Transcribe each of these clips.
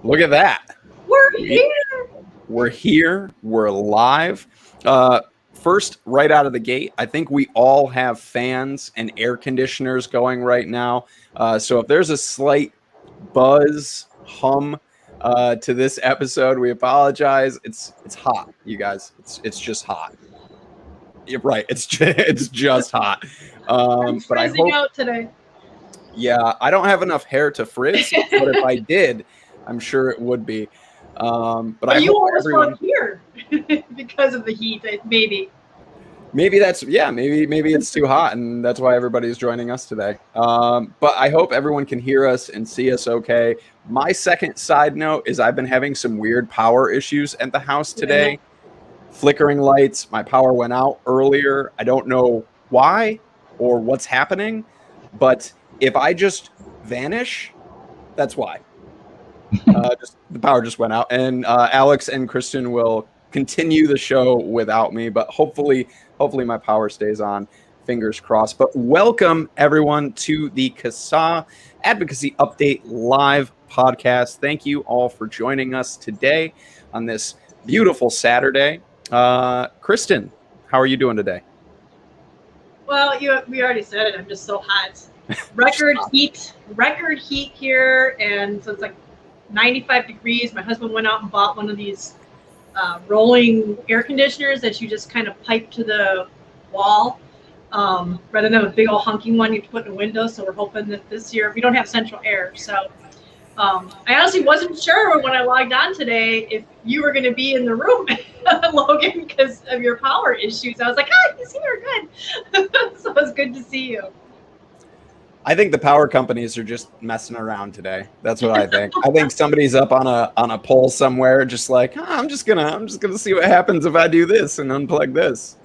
Look at that. We're here. We're here. We're live. First, right out of the gate, I think we all have fans and air conditioners going right now. So if there's a slight buzz, hum to this episode, we apologize. It's hot, you guys. It's just hot. You're right. It's just hot. I'm But I freezing hope. out today. Yeah, I don't have enough hair to frizz, but if I did, I'm sure it would be. But I you hope almost everyone weren't here because of the heat, maybe. maybe maybe it's too hot and that's why everybody's joining us today. But I hope everyone can hear us and see us okay. My second side note is I've been having some weird power issues at the house today. Yeah. Flickering lights. My power went out earlier. I don't know why or what's happening, but if I just vanish, that's why. The power just went out, and Alex and Kristen will continue the show without me, but hopefully my power stays on. Fingers crossed. But welcome everyone to the CASAA Advocacy Update Live podcast. Thank you all for joining us today on this beautiful Saturday. Kristen, how are you doing today? Well, we already said it. I'm just so hot. Record heat here, and so it's like 95 degrees. My husband went out and bought one of these rolling air conditioners that you just kind of pipe to the wall, rather than a big old hunking one you have to put in the window. So we're hoping that this year we don't have central air. So I honestly wasn't sure when I logged on today if you were going to be in the room, Logan, because of your power issues. I was like, he's here, good. So it was good to see you. I think the power companies are just messing around today. That's what I think. I think somebody's up on a pole somewhere, just like, I'm just gonna see what happens if I do this and unplug this.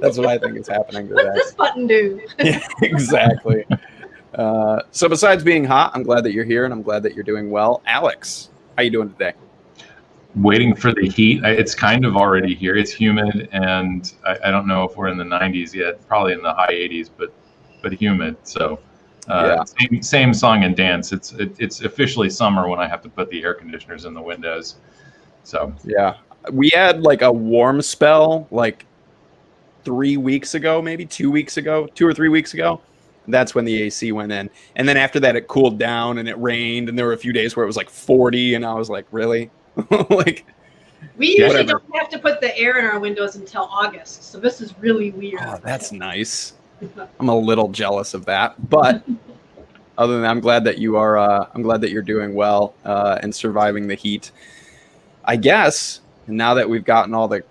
That's what I think is happening today. What's this button do? Yeah, exactly. So besides being hot, I'm glad that you're here and I'm glad that you're doing well. Alex, how you doing today? Waiting for the heat. It's kind of already here. It's humid, and I don't know if we're in the 90s yet. Probably in the high 80s, but humid. So. Yeah. Same song and dance. It's officially summer when I have to put the air conditioners in the windows. So yeah, we had like a warm spell like 3 weeks ago, maybe 2 weeks ago, 2 or 3 weeks ago. That's when the AC went in, and then after that it cooled down and it rained, and there were a few days where it was like 40, and I was like, really? Like we usually don't have to put the air in our windows until August, so this is really weird. Oh, that's nice. I'm a little jealous of that, but other than that, I'm glad that you are. I'm glad that you're doing well and surviving the heat. I guess now that we've gotten all the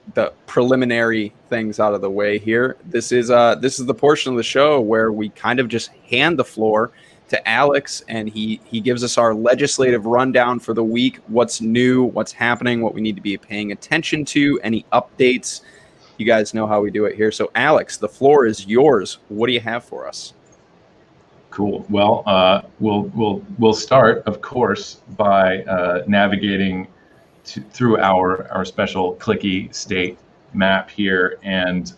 preliminary things out of the way here, this is the portion of the show where we kind of just hand the floor to Alex, and he gives us our legislative rundown for the week. What's new? What's happening? What we need to be paying attention to? Any updates? You guys know how we do it here. So, Alex, the floor is yours. What do you have for us? Cool. Well, we'll start, of course, by navigating through our special clicky state map here, and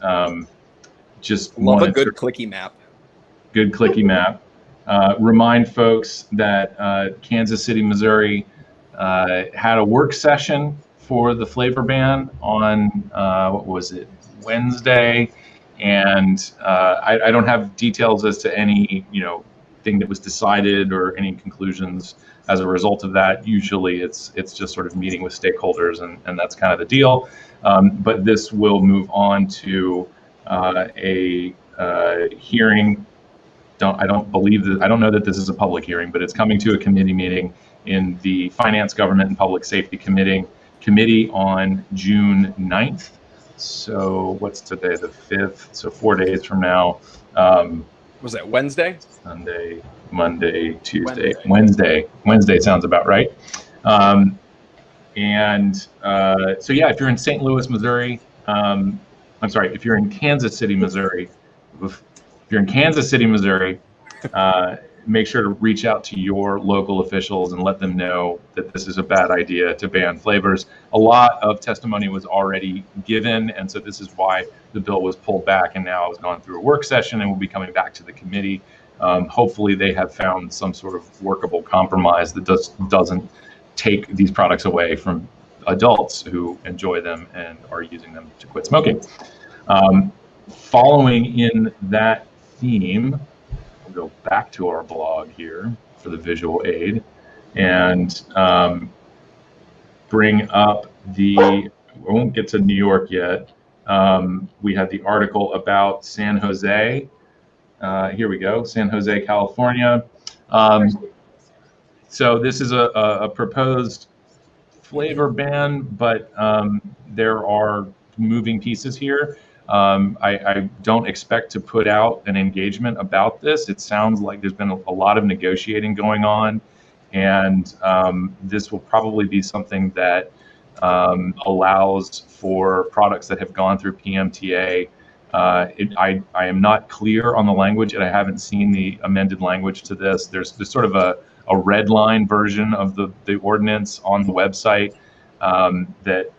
just love a good clicky map. Good clicky map. Remind folks that Kansas City, Missouri, had a work session for the flavor ban on what was it, Wednesday, and I don't have details as to any thing that was decided or any conclusions as a result of that. Usually it's just sort of meeting with stakeholders, and that's kind of the deal. But this will move on to a hearing. I don't know that this is a public hearing, but it's coming to a committee meeting in the Finance, Government, and Public Safety Committee on June 9th. So what's today, the 5th? So 4 days from now. Was that Wednesday? Sunday, Monday, Tuesday, Wednesday sounds about right. So yeah, if you're in St. Louis, Missouri, if you're in Kansas City, Missouri, make sure to reach out to your local officials and let them know that this is a bad idea to ban flavors. A lot of testimony was already given, and so this is why the bill was pulled back and now has gone through a work session and will be coming back to the committee. Hopefully they have found some sort of workable compromise that doesn't take these products away from adults who enjoy them and are using them to quit smoking. Following in that theme, we'll go back to our blog here for the visual aid and bring up we won't get to New York yet. We had the article about San Jose. Here we go, San Jose, California. So this is a proposed flavor ban, but there are moving pieces here. I don't expect to put out an engagement about this. It sounds like there's been a lot of negotiating going on, and this will probably be something that allows for products that have gone through PMTA. I am not clear on the language, and I haven't seen the amended language to this. There's sort of a red line version of the ordinance on the website that,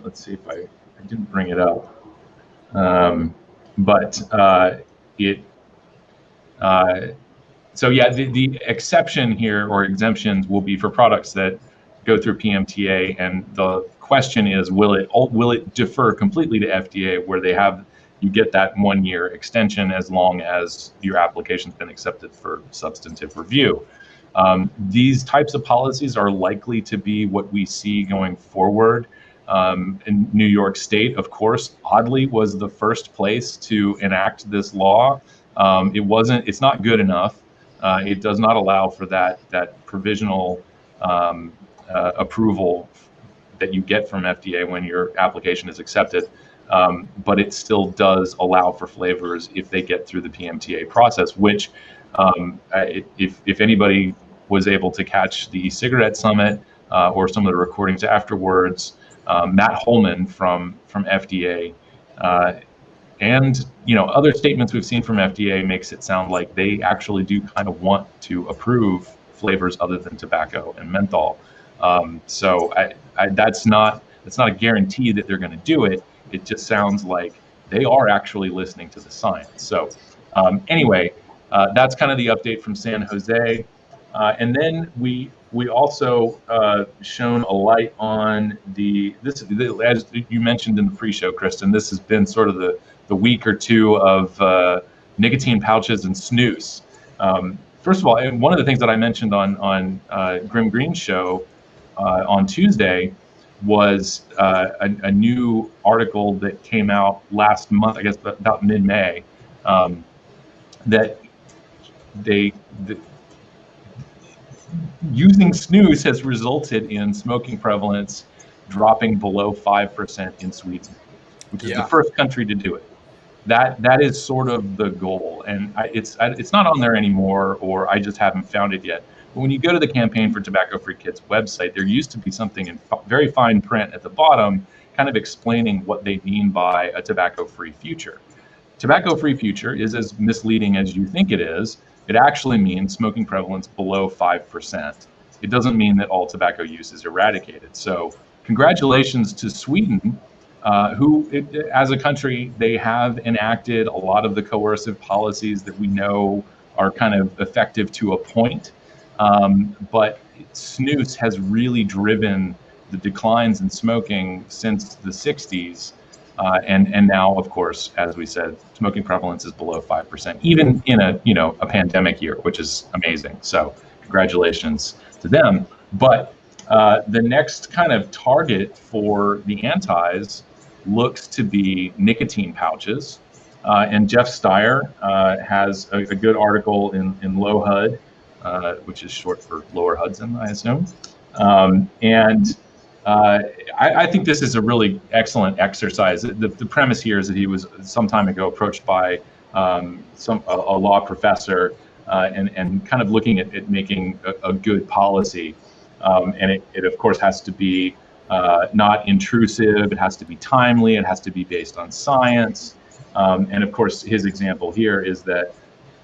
let's see if I didn't bring it up. So yeah, the exception here or exemptions will be for products that go through PMTA, and the question is, will it defer completely to FDA, where you get that 1-year extension as long as your application's been accepted for substantive review. These types of policies are likely to be what we see going forward. In New York State, of course, oddly, was the first place to enact this law. It's not good enough. It does not allow for that provisional approval that you get from FDA when your application is accepted. But it still does allow for flavors if they get through the PMTA process, which if anybody was able to catch the e-cigarette summit or some of the recordings afterwards, Matt Holman from FDA and other statements we've seen from FDA makes it sound like they actually do kind of want to approve flavors other than tobacco and menthol. So that's not a guarantee that they're going to do it. It just sounds like they are actually listening to the science. So anyway, that's kind of the update from San Jose. And then we also shone a light on this, as you mentioned in the pre-show, Kristen, this has been sort of the week or two of nicotine pouches and snus. First of all, and one of the things that I mentioned on Grimm Green's show on Tuesday was a new article that came out last month, I guess about mid-May, that using snus has resulted in smoking prevalence dropping below 5% in Sweden, which is the first country to do it. That is sort of the goal, and it's not on there anymore, or I just haven't found it yet. But when you go to the Campaign for Tobacco-Free Kids website, there used to be something in very fine print at the bottom, kind of explaining what they mean by a tobacco-free future. Tobacco-free future is as misleading as you think it is. It actually means smoking prevalence below 5%. It doesn't mean that all tobacco use is eradicated. So congratulations to Sweden, who, as a country, they have enacted a lot of the coercive policies that we know are kind of effective to a point. But snus has really driven the declines in smoking since the 60s. And now, of course, as we said, smoking prevalence is below 5%, even in a pandemic year, which is amazing. So congratulations to them. But the next kind of target for the ANTZs looks to be nicotine pouches. And Jeff Stier has a good article in Low HUD, which is short for Lower Hudson, I assume. I think this is a really excellent exercise. The premise here is that he was some time ago approached by a law professor and kind of looking at making a good policy. And it of course has to be not intrusive, it has to be timely, it has to be based on science. And of course, his example here is that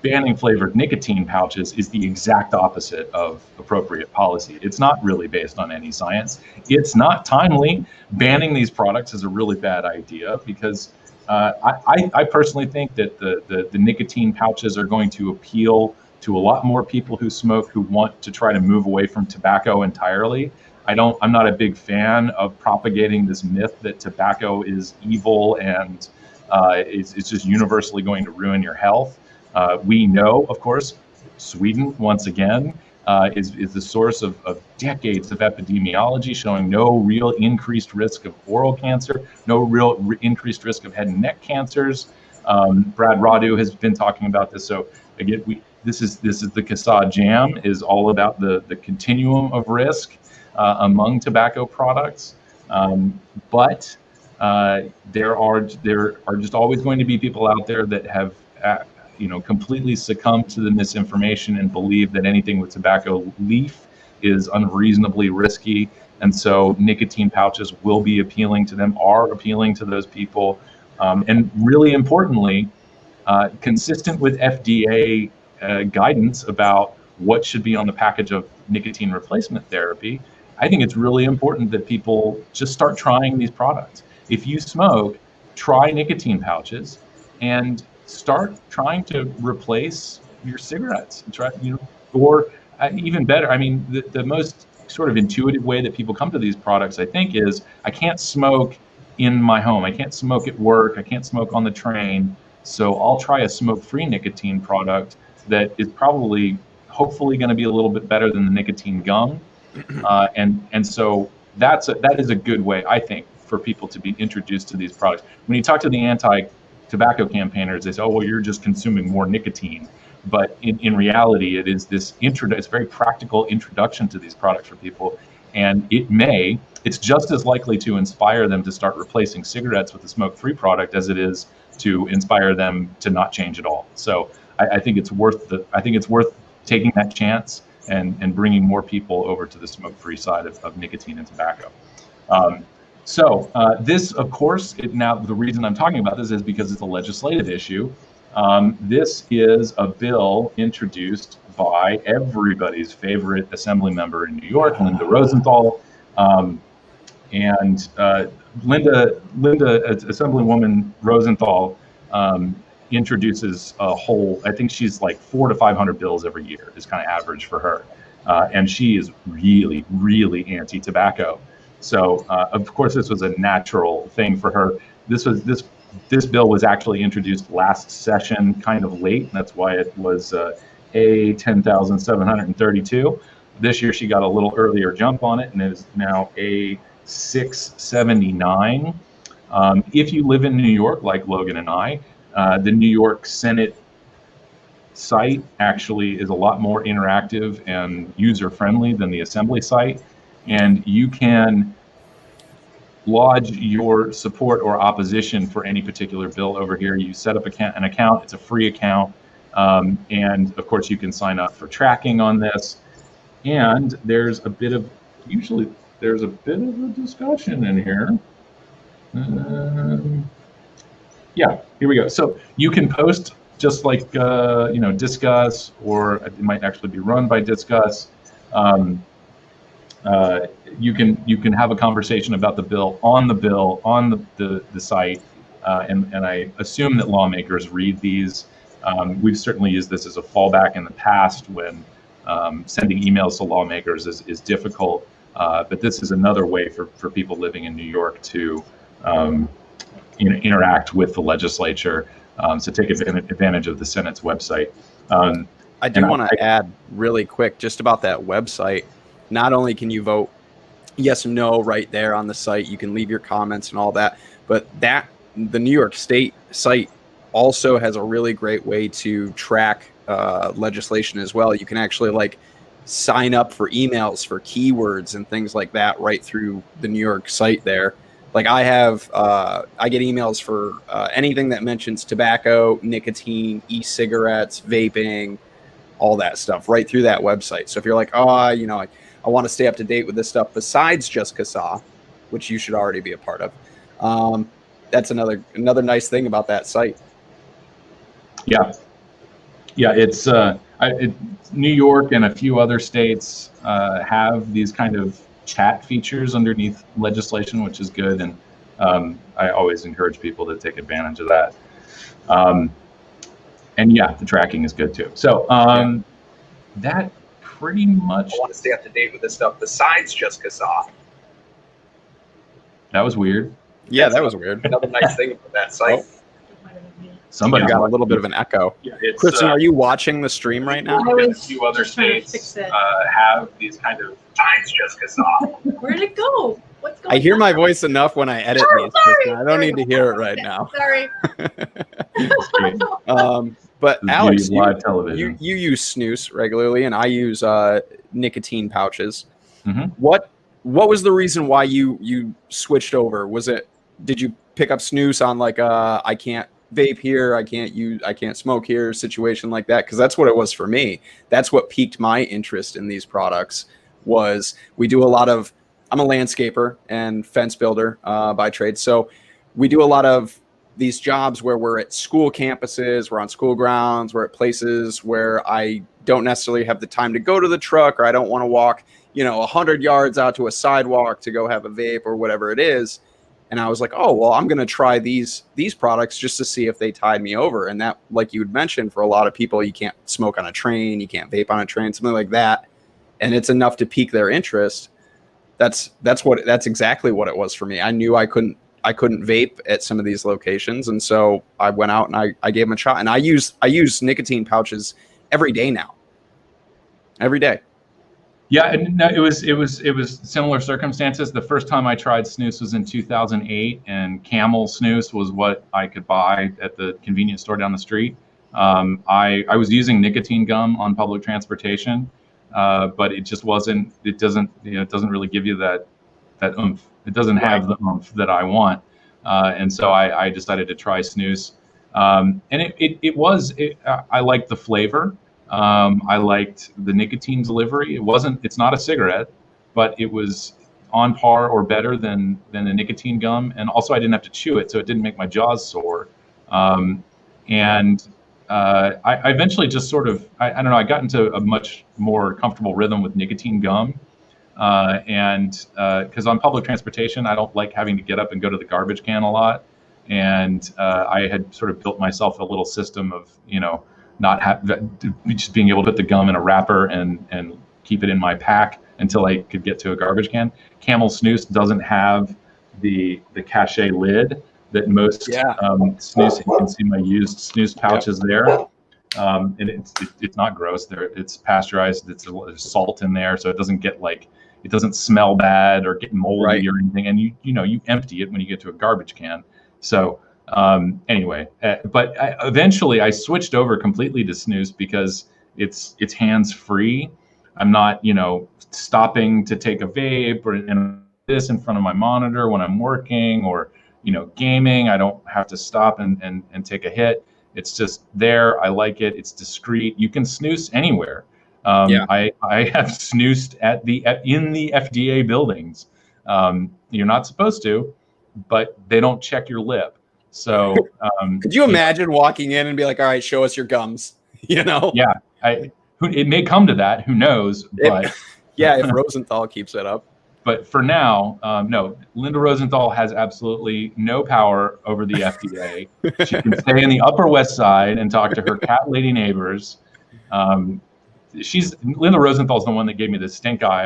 banning flavored nicotine pouches is the exact opposite of appropriate policy. It's not really based on any science. It's not timely. Banning these products is a really bad idea because I personally think that the nicotine pouches are going to appeal to a lot more people who smoke who want to try to move away from tobacco entirely. I'm not a big fan of propagating this myth that tobacco is evil and it's just universally going to ruin your health. We know, of course, Sweden, once again, is the source of decades of epidemiology showing no real increased risk of oral cancer, no real increased risk of head and neck cancers. Brad Radu has been talking about this. So again, this is the CASAA Jam is all about the continuum of risk among tobacco products. But there are just always going to be people out there that have completely succumbed to the misinformation and believe that anything with tobacco leaf is unreasonably risky. And so nicotine pouches will be appealing to them, are appealing to those people. And really importantly, consistent with FDA guidance about what should be on the package of nicotine replacement therapy, I think it's really important that people just start trying these products. If you smoke, try nicotine pouches and start trying to replace your cigarettes. Or even better, I mean, the most sort of intuitive way that people come to these products, I think, is I can't smoke in my home. I can't smoke at work. I can't smoke on the train. So I'll try a smoke-free nicotine product that is probably, hopefully, going to be a little bit better than the nicotine gum. And so that is a good way, I think, for people to be introduced to these products. When you talk to the anti-tobacco campaigners, they say, "Oh, well, you're just consuming more nicotine." But in reality, it is this it's very practical introduction to these products for people, and it's just as likely to inspire them to start replacing cigarettes with a smoke-free product as it is to inspire them to not change at all. So I think it's worth taking that chance and bringing more people over to the smoke-free side of nicotine and tobacco. This, of course, now the reason I'm talking about this is because it's a legislative issue. This is a bill introduced by everybody's favorite assembly member in New York, Linda Rosenthal. Linda, Assemblywoman Rosenthal, introduces a whole, I think she's like 400 to 500 bills every year is kind of average for her. And she is really, really anti-tobacco. So of course, this was a natural thing for her. This bill was actually introduced last session, kind of late. And that's why it was A 10,732. This year, she got a little earlier jump on it, and it is now A 679. If you live in New York, like Logan and I, the New York Senate site actually is a lot more interactive and user-friendly than the Assembly site, and you can lodge your support or opposition for any particular bill over here. You set up an account. It's a free account, and of course you can sign up for tracking on this. And there's a bit of a discussion in here. Yeah, here we go. So you can post just like Discuss, or it might actually be run by Discuss. You can have a conversation about the bill on the site, and I assume that lawmakers read these. We've certainly used this as a fallback in the past when sending emails to lawmakers is difficult, but this is another way for people living in New York to interact with the legislature, so take advantage of the Senate's website. I do want to add really quick just about that website. Not only can you vote yes or no right there on the site, you can leave your comments and all that, but the New York State site also has a really great way to track legislation as well. You can actually sign up for emails for keywords and things like that right through the New York site there. Like I get emails for anything that mentions tobacco, nicotine, e-cigarettes, vaping, all that stuff right through that website. So if you're like, I want to stay up to date with this stuff besides just CASAA, which you should already be a part of, that's another nice thing about that site. Yeah, it's New York and a few other states have these kind of chat features underneath legislation, which is good, and I always encourage people to take advantage of that. And yeah, the tracking is good too. So that pretty much. I want to stay up to date with this stuff besides just CASAA. That was weird. Yeah, that was weird. Another nice thing about that site. Somebody got a little bit of an echo. Yeah, it's, Kristen, are you watching the stream right now? I was a few other just trying to states fix it. have these kind of times just CASAA. Where did it go? What's going on? I hear my voice enough when I edit Oh, these. sorry. Kristen. I don't need to hear it right now. Sorry. But The Alex, beauty of live television. you use snus regularly, and I use nicotine pouches. Mhm. What was the reason why you switched over? Did you pick up snus on like I can't vape here, I can't smoke here situation like that? Because that's what it was for me. That's what piqued my interest in these products. Was we do a lot of, I'm a landscaper and fence builder by trade, so we do a lot of these jobs where we're at school campuses, we're on school grounds, we're at places where I don't necessarily have the time to go to the truck, or I don't want to walk 100 yards out to a sidewalk to go have a vape or whatever it is. And I was like, oh, well, I'm going to try these products just to see if they tide me over. And that, like you had mentioned, for a lot of people, you can't smoke on a train, you can't vape on a train, something like that. And it's enough to pique their interest. That's exactly what it was for me. I knew I couldn't vape at some of these locations. And so I went out and I gave them a shot. And I use nicotine pouches every day now. Every day. Yeah, and no, it was similar circumstances. The first time I tried snus was in 2008, and Camel snus was what I could buy at the convenience store down the street. I was using nicotine gum on public transportation, but it just wasn't. It doesn't really give you that oomph. It doesn't have the oomph that I want, and so I decided to try snus, and I liked the flavor. I liked the nicotine delivery. It's not a cigarette, but it was on par or better than the nicotine gum. And also I didn't have to chew it, so it didn't make my jaws sore. I eventually just sort of, I don't know, I got into a much more comfortable rhythm with nicotine gum. Because on public transportation, I don't like having to get up and go to the garbage can a lot. And I had sort of built myself a little system of, just being able to put the gum in a wrapper and keep it in my pack until I could get to a garbage can. Camel snus doesn't have the CASAA lid that most snus. You can see my used snus pouches there, and it's not gross. It's pasteurized. There's salt in there, so it doesn't get it doesn't smell bad or get moldy or anything. And you empty it when you get to a garbage can. So. Anyway, but eventually I switched over completely to snus because it's hands-free. I'm not, stopping to take a vape or this in front of my monitor when I'm working or, gaming. I don't have to stop and take a hit. It's just there. I like it. It's discreet. You can snus anywhere. I have snoosed in the FDA buildings. You're not supposed to, but they don't check your lip. So could you imagine walking in and be like, all right, show us your gums, Yeah, it may come to that, who knows, but if Rosenthal keeps it up. But for now, no, Linda Rosenthal has absolutely no power over the FDA. She can stay in the Upper West Side and talk to her cat lady neighbors. Linda Rosenthal's the one that gave me the stink eye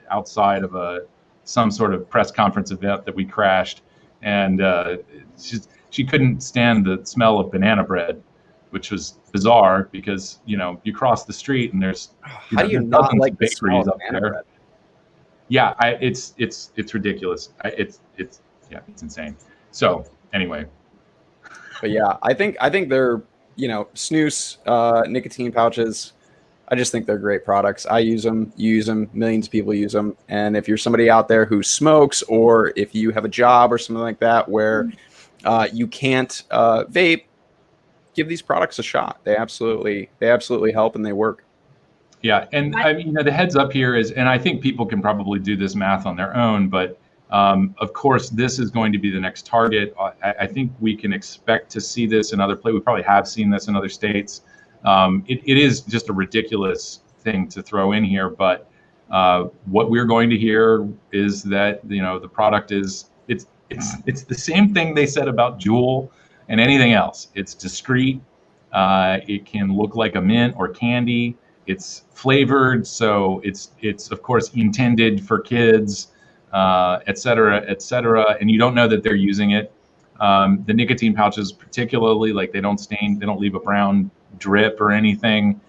outside of some sort of press conference event that we crashed. And she couldn't stand the smell of banana bread, which was bizarre because you cross the street and there's how do you not like the smell of banana bread? Yeah, it's ridiculous. It's insane. So anyway, but yeah, I think they're snus, nicotine pouches. I just think they're great products. I use them. You use them. Millions of people use them. And if you're somebody out there who smokes, or if you have a job or something like that where you can't vape, give these products a shot. They absolutely help and they work. Yeah, and I mean, the heads up here is, and I think people can probably do this math on their own, but of course, this is going to be the next target. I think we can expect to see this in other places. We probably have seen this in other states. It is just a ridiculous thing to throw in here, but what we're going to hear is that the product is it's the same thing they said about Juul and anything else. It's discreet. It can look like a mint or candy. it's flavored, so it's of course intended for kids, et cetera, et cetera, and you don't know that they're using it. The nicotine pouches, particularly, like they don't stain, they don't leave a brown drip or anything.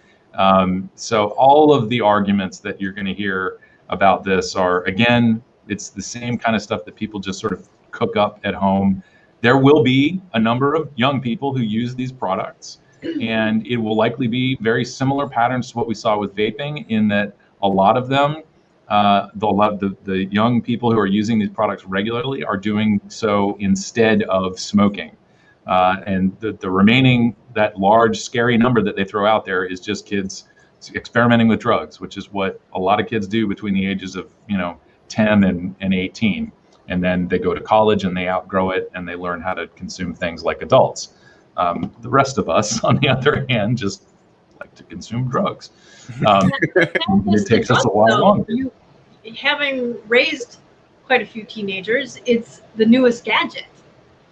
So all of the arguments that you're going to hear about this are, again, it's the same kind of stuff that people just sort of cook up at home. There will be a number of young people who use these products, and it will likely be very similar patterns to what we saw with vaping, in that a lot of them, the young people who are using these products regularly are doing so instead of smoking. And the remaining, that large, scary number that they throw out there is just kids experimenting with drugs, which is what a lot of kids do between the ages of 10 and 18. And then they go to college and they outgrow it and they learn how to consume things like adults. The rest of us, on the other hand, just like to consume drugs. It takes us a while longer. Having raised quite a few teenagers, it's the newest gadget.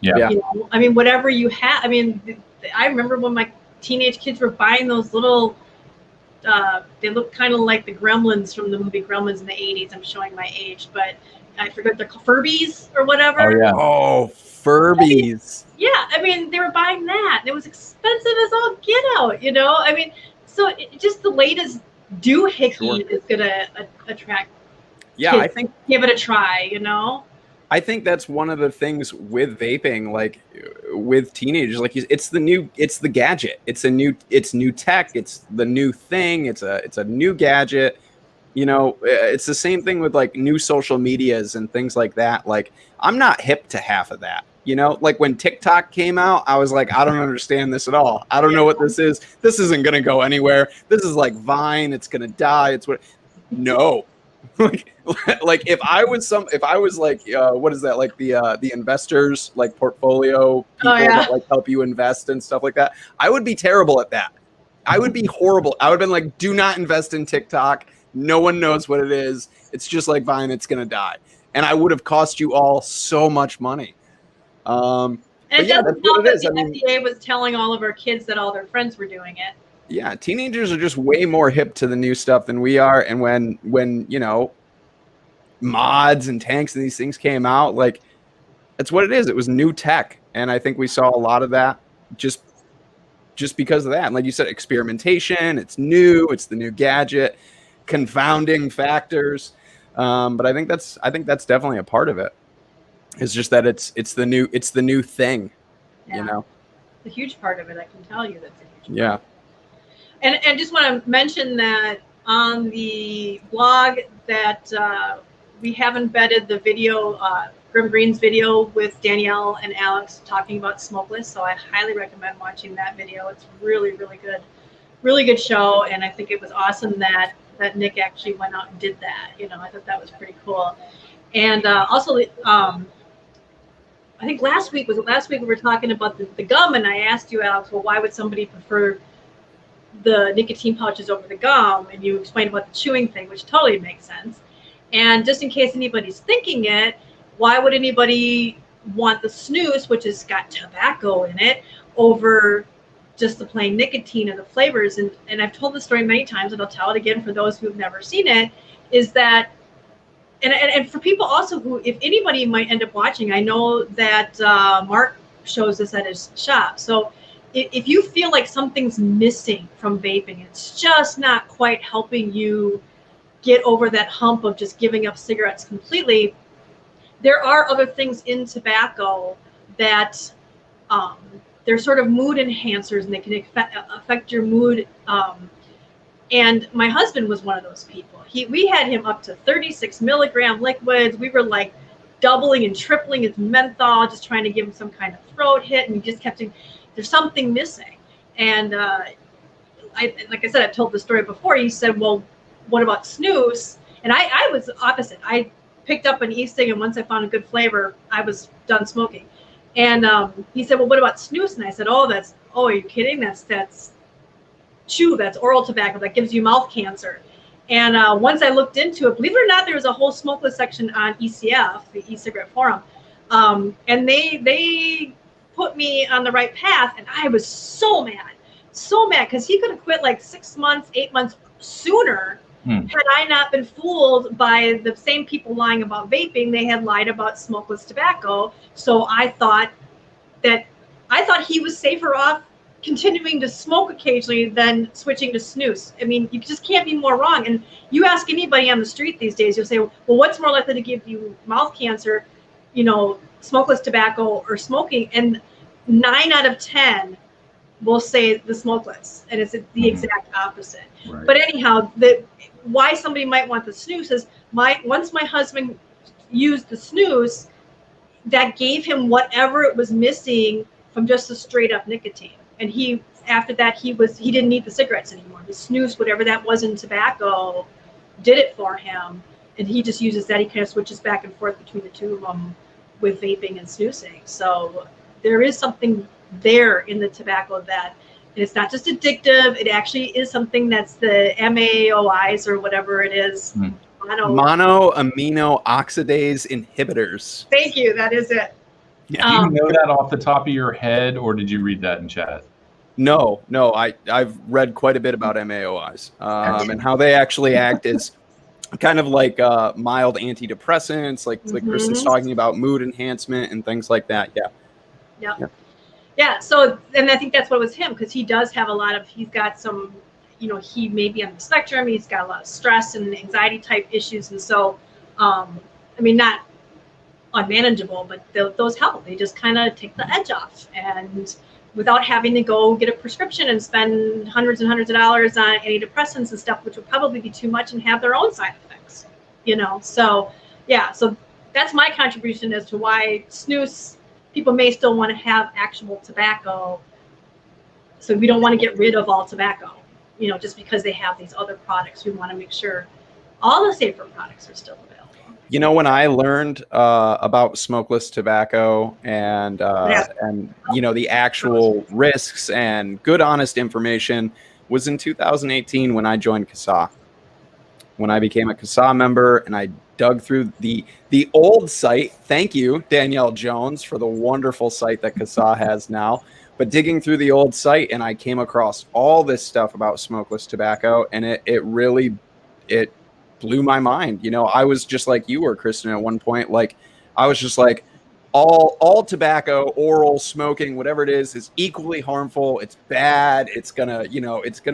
Yeah. I mean, whatever you have. I mean, I remember when my teenage kids were buying those little, they look kind of like the Gremlins from the movie Gremlins in the 80s. I'm showing my age, but I forget, the Furbies or whatever. Oh, yeah. Oh, Furbies. Yeah, I mean, they were buying that. And it was expensive as all get out, I mean, so just the latest doohickey is going to attract kids. I think, give it a try, I think that's one of the things with vaping, like with teenagers, like it's the gadget. It's new tech. It's the new thing. It's a new gadget. It's the same thing with like new social medias and things like that. Like, I'm not hip to half of that. Like when TikTok came out, I was like, I don't understand this at all. I don't know what this is. This isn't going to go anywhere. This is like Vine. It's going to die. No. like if I was like what is that, like the investors, like portfolio people that like help you invest and stuff like that, I would be terrible at that. I would be horrible. I would have been like, do not invest in TikTok. No one knows what it is. It's just like Vine. It's gonna die, and I would have cost you all so much money. And it doesn't help that the FDA was telling all of our kids that all their friends were doing it. Yeah, teenagers are just way more hip to the new stuff than we are. And when mods and tanks and these things came out, like, that's what it is. It was new tech, and I think we saw a lot of that just because of that. And like you said, experimentation. It's new. It's the new gadget. Confounding factors. But I think that's definitely a part of it. It's just that it's the new thing. Yeah. A huge part of it. I can tell you that's a huge part. Yeah. And just want to mention that on the blog that we have embedded the video, Grimm Green's video with Danielle and Alex talking about Smokeless. So I highly recommend watching that video. It's really, really good. Really good show. And I think it was awesome that Nick actually went out and did that. I thought that was pretty cool. And also, I think last week we were talking about the gum, and I asked you, Alex, well, why would somebody prefer the nicotine pouches over the gum? And you explained about the chewing thing, which totally makes sense. And just in case anybody's thinking it, why would anybody want the snus, which has got tobacco in it, over just the plain nicotine and the flavors? And I've told this story many times, and I'll tell it again for those who have never seen it, is that, and for people also who, if anybody might end up watching, I know that Mark shows this at his shop. So if you feel like something's missing from vaping, it's just not quite helping you get over that hump of just giving up cigarettes completely, there are other things in tobacco that they're sort of mood enhancers, and they can affect your mood. And my husband was one of those people. We had him up to 36 milligram liquids. We were like doubling and tripling his menthol, just trying to give him some kind of throat hit, and he just kept saying, there's something missing. And like I said, I've told the story before. He said, well, what about snus? And I was opposite. I picked up an e-cig, and once I found a good flavor, I was done smoking. And he said, well, what about snus? And I said, oh, are you kidding? That's chew, that's oral tobacco, that gives you mouth cancer. And once I looked into it, believe it or not, there was a whole smokeless section on ECF, the e-cigarette forum. And they put me on the right path, and I was so mad, because he could have quit like 6 months, 8 months sooner had I not been fooled by the same people lying about vaping. They had lied about smokeless tobacco. So I thought he was safer off continuing to smoke occasionally than switching to snus. I mean, you just can't be more wrong. And you ask anybody on the street these days, you'll say, well, what's more likely to give you mouth cancer, smokeless tobacco or smoking? And 9 out of 10 will say the smokeless, and it's the exact opposite. Right. But anyhow, why somebody might want the snus is once my husband used the snus, that gave him whatever it was missing from just the straight up nicotine. And after that, he didn't need the cigarettes anymore. The snus, whatever that was in tobacco, did it for him. And he just uses that. He kind of switches back and forth between the two of them with vaping and snusing. So there is something there in the tobacco that it's not just addictive. It actually is something that's the MAOIs or whatever it is. Monoamino oxidase inhibitors. Thank you. That is it. Yeah. Do you know that off the top of your head, or did you read that in chat? No. I've read quite a bit about MAOIs and how they actually act as kind of like mild antidepressants, like Kristen's talking about, mood enhancement and things like that. Yeah. So, and I think that's what was him, because he does have he's got some, he may be on the spectrum. He's got a lot of stress and anxiety type issues. And so, not unmanageable, but those help. They just kind of take the edge off, and without having to go get a prescription and spend hundreds and hundreds of dollars on antidepressants and stuff, which would probably be too much and have their own side effects, So, so that's my contribution as to why snus, people may still want to have actual tobacco. So we don't want to get rid of all tobacco, just because they have these other products. We want to make sure all the safer products are still available. When I learned about smokeless tobacco and the actual risks and good, honest information was in 2018 when I joined CASAA. When I became a CASAA member, and I dug through the old site. Thank you, Danielle Jones, for the wonderful site that CASAA has now. But digging through the old site, and I came across all this stuff about smokeless tobacco, and it really blew my mind. I was just like you were, Kristen, at one point. Like, I was just like, all tobacco, oral smoking, whatever it is equally harmful. It's bad. It's gonna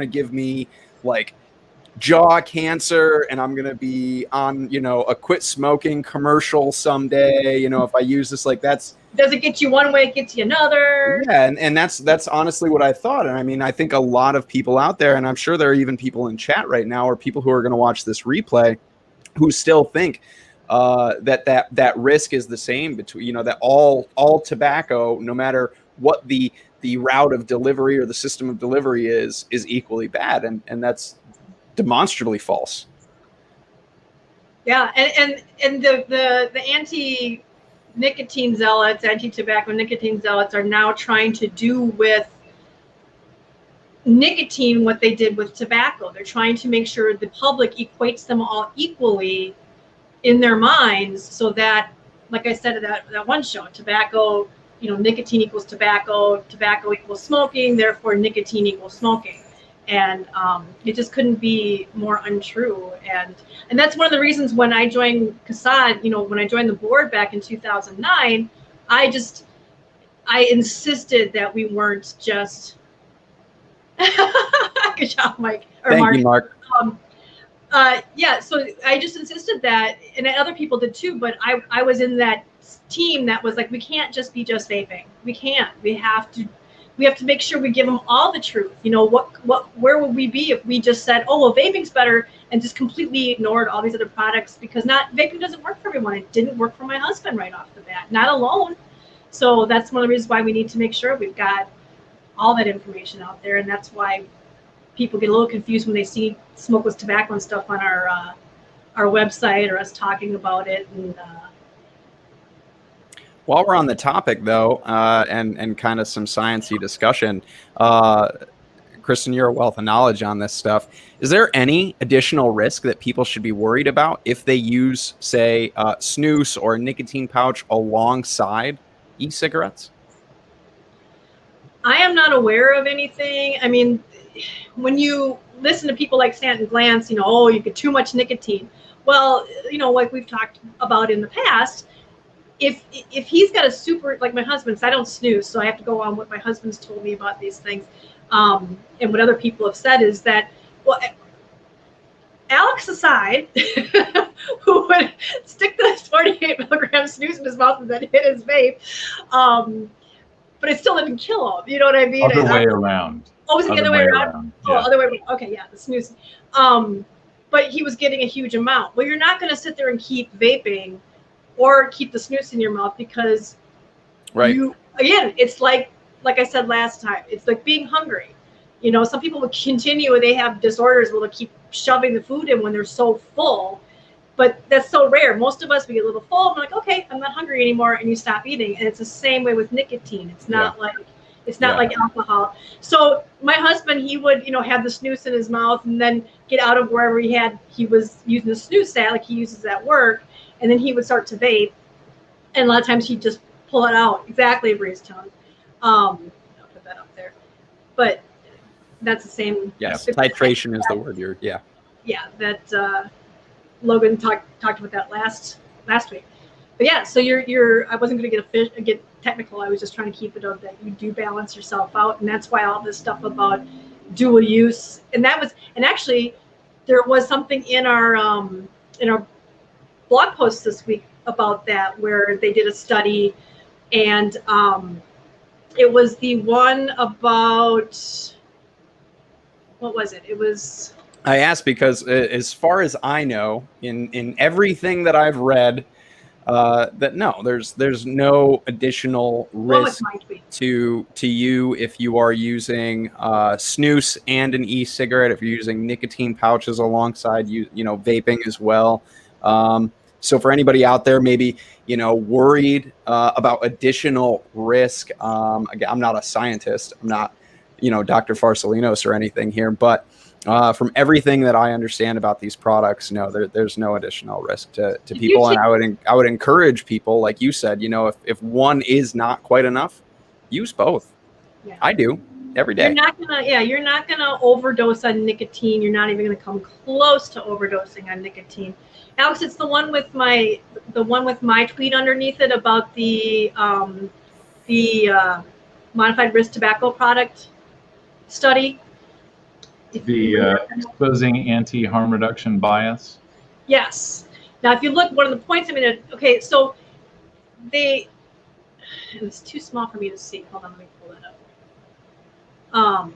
give me like jaw cancer, and I'm gonna be on a quit smoking commercial someday. If I use this, like, that's doesn't get you one way, it gets you another. Yeah, and that's honestly what I thought. And I think a lot of people out there, and I'm sure there are even people in chat right now, or people who are going to watch this replay, who still think that risk is the same between that all tobacco, no matter what the route of delivery or the system of delivery is equally bad, and that's demonstrably false. Yeah, and the anti-nicotine zealots, anti-tobacco nicotine zealots are now trying to do with nicotine what they did with tobacco. They're trying to make sure the public equates them all equally in their minds, so that, like I said at that one show, tobacco, nicotine equals tobacco, tobacco equals smoking, therefore nicotine equals smoking. And it just couldn't be more untrue. And that's one of the reasons when I joined CASAA, when I joined the board back in 2009, I insisted that we weren't just good job, Mike. Or Thank you, Mark. So I just insisted that, and other people did too, but I was in that team that was like, we can't just be just vaping. We can't. We have to make sure we give them all the truth. Where would we be if we just said, oh, well, vaping's better, and just completely ignored all these other products? Because vaping doesn't work for everyone. It didn't work for my husband right off the bat, not alone. So that's one of the reasons why we need to make sure we've got all that information out there. And that's why people get a little confused when they see smokeless tobacco and stuff on our website, or us talking about it. And while we're on the topic, though, and kind of some sciencey discussion, Kristen, you're a wealth of knowledge on this stuff. Is there any additional risk that people should be worried about if they use, say, snus or a nicotine pouch alongside e-cigarettes? I am not aware of anything. I mean, when you listen to people like Stanton Glantz, oh, you get too much nicotine. Well, like we've talked about in the past, if he's got a super, like my husband's, I don't snooze, so I have to go on what my husband's told me about these things. And what other people have said is that, well, Alex aside, who would stick the 48 milligram snooze in his mouth and then hit his vape, but it still didn't kill him. You know what I mean? Other way around. Oh, was it the other way around? Yeah. Oh, other way around. Okay, yeah, the snooze. But he was getting a huge amount. Well, you're not going to sit there and keep vaping or keep the snooze in your mouth because again, it's like I said last time, it's like being hungry. Some people will continue and they have disorders where they'll keep shoving the food in when they're so full, but that's so rare. Most of us, we get a little full, we're like, okay, I'm not hungry anymore, and you stop eating. And it's the same way with nicotine. It's not like alcohol. So my husband, he would, have the snooze in his mouth and then get out of wherever he was using the snooze at, like he uses at work, and then he would start to vape. And a lot of times he'd just pull it out exactly over his tongue. I'll put that up there. But that's the same. Yes, titration is the word. Yeah, that Logan talked about that last week. But yeah, so I wasn't going to get technical. I was just trying to keep it up that you do balance yourself out, and that's why all this stuff about dual use, and actually there was something in our blog post this week about that, where they did a study, and it was the one about, what was it? It was. I asked because as far as I know, in everything that I've read, that no, there's no additional risk to you if you are using snus and an e-cigarette, if you're using nicotine pouches alongside vaping as well. So for anybody out there, maybe worried about additional risk. Again, I'm not a scientist. I'm not Dr. Farsalinos or anything here, but from everything that I understand about these products, no, there's no additional risk to people. And I would encourage people, like you said, if one is not quite enough, use both. Yeah. I do every day. You're not gonna overdose on nicotine. You're not even gonna come close to overdosing on nicotine. Alex, it's the one with my tweet underneath it about the modified risk tobacco product study. The exposing anti-harm reduction bias. Yes. Now, if you look, one of the points, okay, so it's too small for me to see. Hold on, let me pull that up.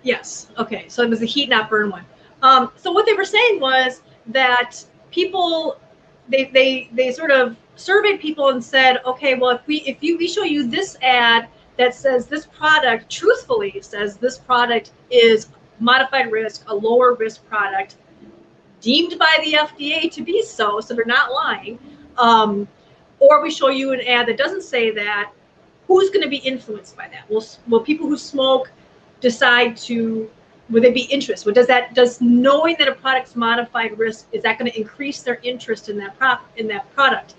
Yes. Okay. So it was the heat not burn one. So what they were saying was that people, they sort of surveyed people and said, okay, well, if we show you this ad that says this product, truthfully says this product is modified risk, a lower risk product, deemed by the FDA to be so they're not lying, or we show you an ad that doesn't say that, who's going to be influenced by that? Will people who smoke decide would they be interested? Does knowing that a product's modified risk, is that going to increase their interest in that product?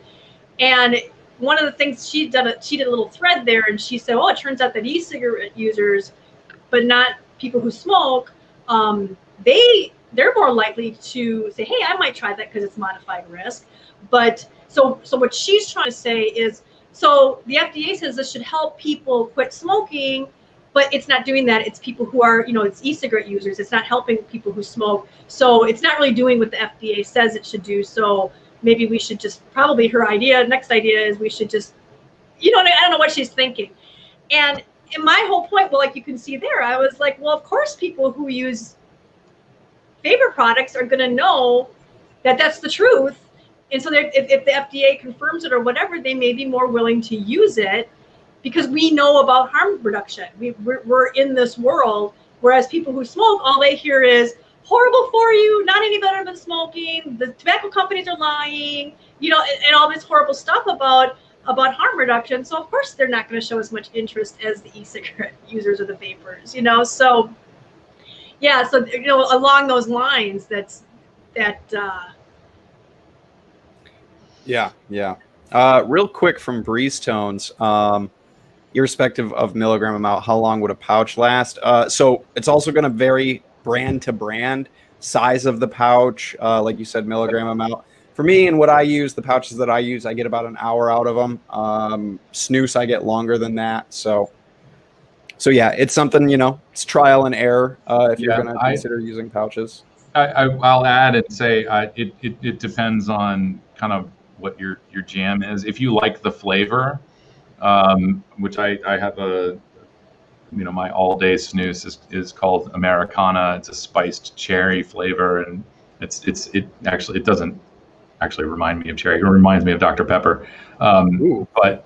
And one of the things she did a little thread there, and she said, it turns out that e-cigarette users, but not people who smoke, they're more likely to say, hey, I might try that because it's modified risk. But so what she's trying to say is, so the FDA says this should help people quit smoking, but it's not doing that. It's people who are, it's e-cigarette users. It's not helping people who smoke. So it's not really doing what the FDA says it should do. So maybe we should just, probably her next idea is we should just, I don't know what she's thinking. And my whole point, well, like you can see there, I was like, well, of course people who use vapor products are going to know that that's the truth. And so if the FDA confirms it or whatever, they may be more willing to use it because we know about harm reduction. We're in this world, whereas people who smoke, all they hear is, horrible for you, not any better than smoking, the tobacco companies are lying, and all this horrible stuff about harm reduction. So of course they're not going to show as much interest as the e-cigarette users or the vapors, so yeah, so along those lines, Yeah. Real quick from Breeze Tones, irrespective of milligram amount, how long would a pouch last? So it's also going to vary brand to brand, size of the pouch, like you said, milligram amount. For me and what I use, the pouches that I use, I get about an hour out of them. Snus, I get longer than that. So yeah, it's something, it's trial and error if you're going to consider using pouches. I'll add and say it depends on kind of what your jam is. If you like the flavor, which I have my all-day snus is called Americana. It's a spiced cherry flavor, and it doesn't actually remind me of cherry. It reminds me of Dr. Pepper. But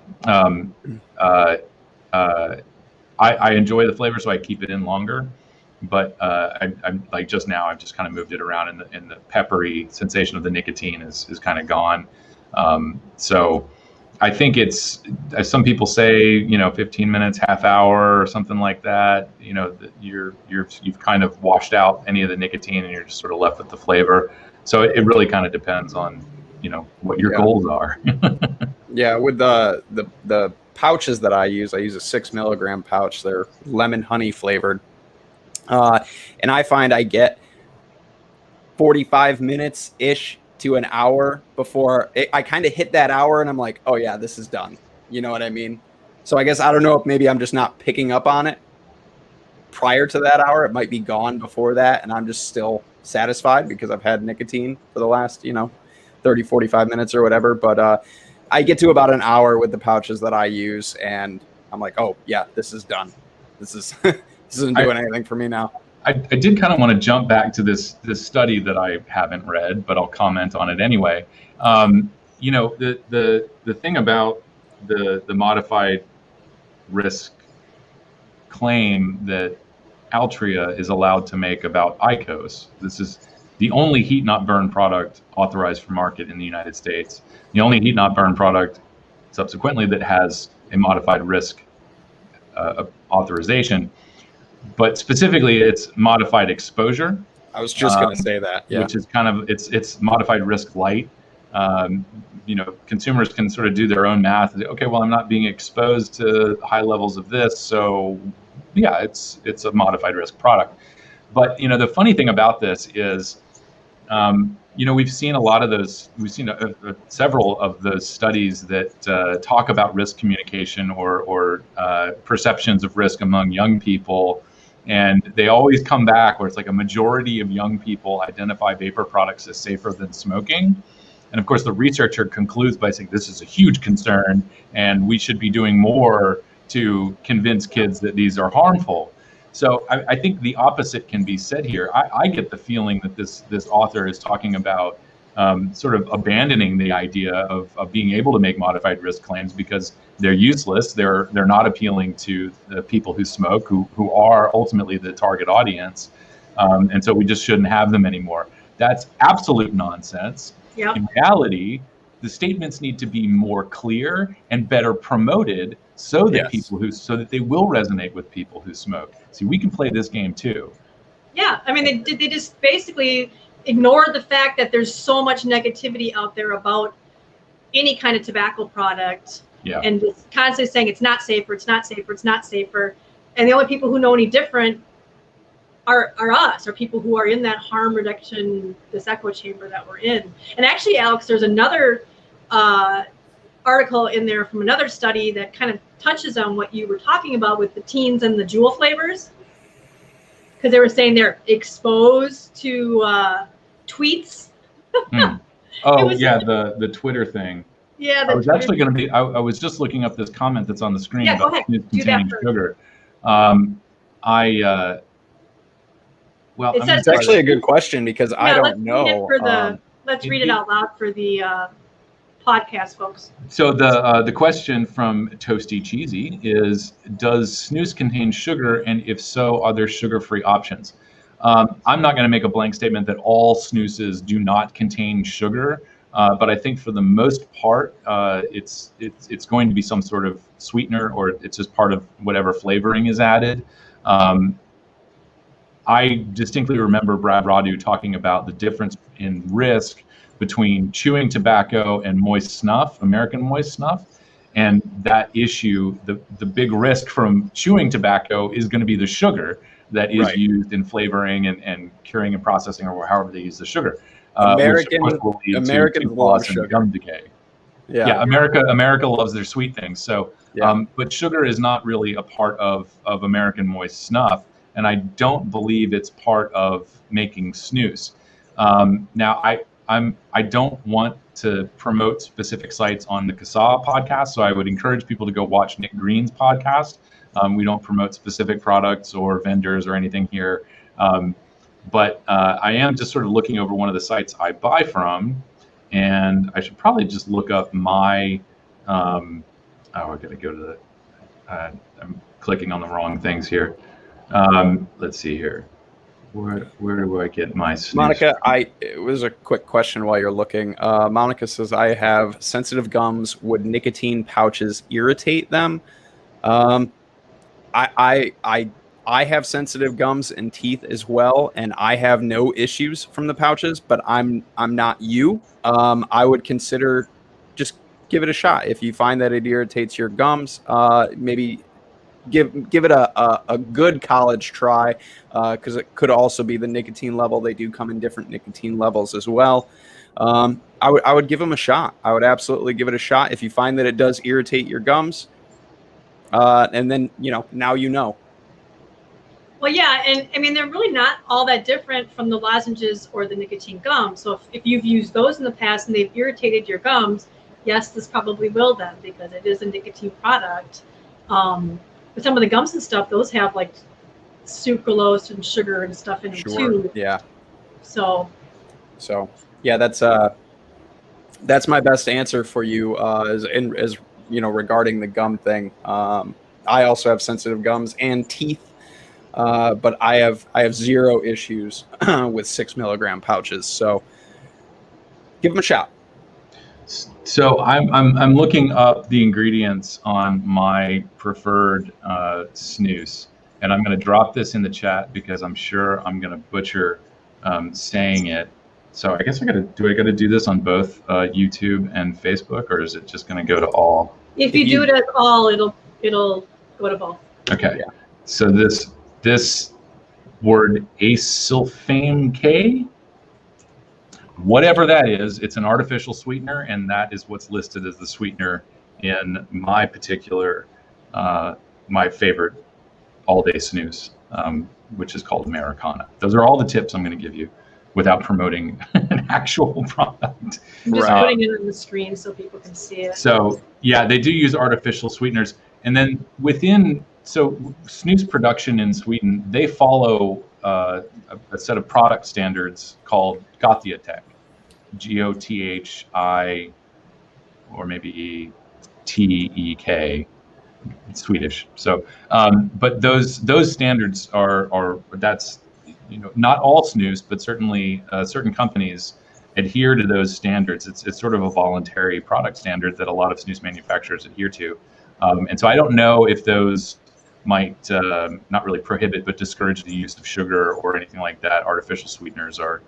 I enjoy the flavor, so I keep it in longer. But I'm like just now, I've just kind of moved it around, and the peppery sensation of the nicotine is kind of gone. So I think it's, as some people say, 15 minutes, half hour, or something like that. You've kind of washed out any of the nicotine, and you're just sort of left with the flavor. So it really kind of depends on what your goals are. Yeah, with the pouches that I use a 6 milligram pouch. They're lemon honey flavored. And I find I get 45 minutes ish to an hour before I kind of hit that hour, and I'm like, oh yeah, this is done. You know what I mean? So I guess, I don't know if maybe I'm just not picking up on it prior to that hour. It might be gone before that, and I'm just still satisfied because I've had nicotine for the last 30, 45 minutes or whatever. But I get to about an hour with the pouches that I use, and I'm like, oh yeah, this is done. This isn't doing anything for me now. I did kind of want to jump back to this study that I haven't read, but I'll comment on it anyway. The thing about the modified risk claim that Altria is allowed to make about IQOS. This is the only heat not burn product authorized for market in the United States. The only heat not burn product subsequently that has a modified risk authorization. But specifically, it's modified exposure. I was just going to say that, yeah. Which is kind of it's modified risk light. Consumers can sort of do their own math. Okay, well, I'm not being exposed to high levels of this, so yeah, it's a modified risk product. But the funny thing about this is, we've seen a lot of those. We've seen several of those studies that talk about risk communication or perceptions of risk among young people. And they always come back where it's like a majority of young people identify vapor products as safer than smoking. And of course, the researcher concludes by saying this is a huge concern, and we should be doing more to convince kids that these are harmful. So I think the opposite can be said here. I get the feeling that this author is talking about sort of abandoning the idea of being able to make modified risk claims because they're useless. They're not appealing to the people who smoke, who are ultimately the target audience. And so we just shouldn't have them anymore. That's absolute nonsense. Yep. In reality, the statements need to be more clear and better promoted so that so that they will resonate with people who smoke. See, we can play this game too. Yeah, I mean, they just basically ignore the fact that there's so much negativity out there about any kind of tobacco product, and just constantly saying it's not safer, it's not safer, it's not safer. And the only people who know any different are us, or people who are in that harm reduction, this echo chamber that we're in. And actually, Alex, there's another article in there from another study that kind of touches on what you were talking about with the teens and the Juul flavors, because they were saying they're exposed to tweets. Oh yeah, the Twitter thing. Yeah, I was actually going to be. I was just looking up this comment that's on the screen about containing sugar. It's actually a good question because I don't know. Let's read it out loud for the podcast folks. So the question from Toasty Cheesy is, does snus contain sugar, and if so, are there sugar-free options? I'm not going to make a blank statement that all snuses do not contain sugar, but I think for the most part, it's going to be some sort of sweetener, or it's just part of whatever flavoring is added. I distinctly remember Brad Radu talking about the difference in risk between chewing tobacco and moist snuff, American moist snuff. And that issue, the big risk from chewing tobacco is going to be the sugar that is used in flavoring and curing and processing, or however they use the sugar. Which of course will lead Americans to love loss and sugar. gum decay. Yeah, America loves their sweet things. So, but sugar is not really a part of American moist snuff, and I don't believe it's part of making snus. Now, I don't want to promote specific sites on the CASAA podcast, so I would encourage people to go watch Nick Green's podcast. We don't promote specific products or vendors or anything here, but I am just sort of looking over one of the sites I buy from. And I should probably just look up my, I gotta go to the, I'm clicking on the wrong things here. Let's see here. Where do I get my snus? Monica, it was a quick question while you're looking. Monica says, I have sensitive gums. Would nicotine pouches irritate them? I have sensitive gums and teeth as well, and I have no issues from the pouches, but I'm not you. I would consider just give it a shot. If you find that it irritates your gums, maybe give it a good college try, because it could also be the nicotine level. They do come in different nicotine levels as well. I would give them a shot. I would absolutely give it a shot. If you find that it does irritate your gums, and then now you know. Well, yeah, and I mean, they're really not all that different from the lozenges or the nicotine gum. So if you've used those in the past and they've irritated your gums, yes, this probably will then, because it is a nicotine product. But some of the gums and stuff, those have like sucralose and sugar and stuff in them too. Yeah. So yeah, that's my best answer for you, as regarding the gum thing. I also have sensitive gums and teeth. But I have 0 issues with 6 milligram pouches. So give them a shot. So I'm looking up the ingredients on my preferred snus, and I'm going to drop this in the chat because I'm sure I'm going to butcher saying it. So I guess I got to do this on both YouTube and Facebook, or is it just going to go to all? If you do it at all, it'll go to both. Okay. Yeah. So this word acesulfame K, whatever that is, it's an artificial sweetener, and that is what's listed as the sweetener in my particular, my favorite all-day snus, which is called Americana. Those are all the tips I'm going to give you without promoting an actual product. I'm just putting it on the screen so people can see it. So yeah, they do use artificial sweeteners, and then so snus production in Sweden, they follow a set of product standards called GATTI, GOTHI, or maybe TEK. It's Swedish. So, but those standards are that's not all snus, but certainly certain companies adhere to those standards. It's sort of a voluntary product standard that a lot of snus manufacturers adhere to, and so I don't know if those might not really prohibit, but discourage the use of sugar or anything like that. Artificial sweeteners are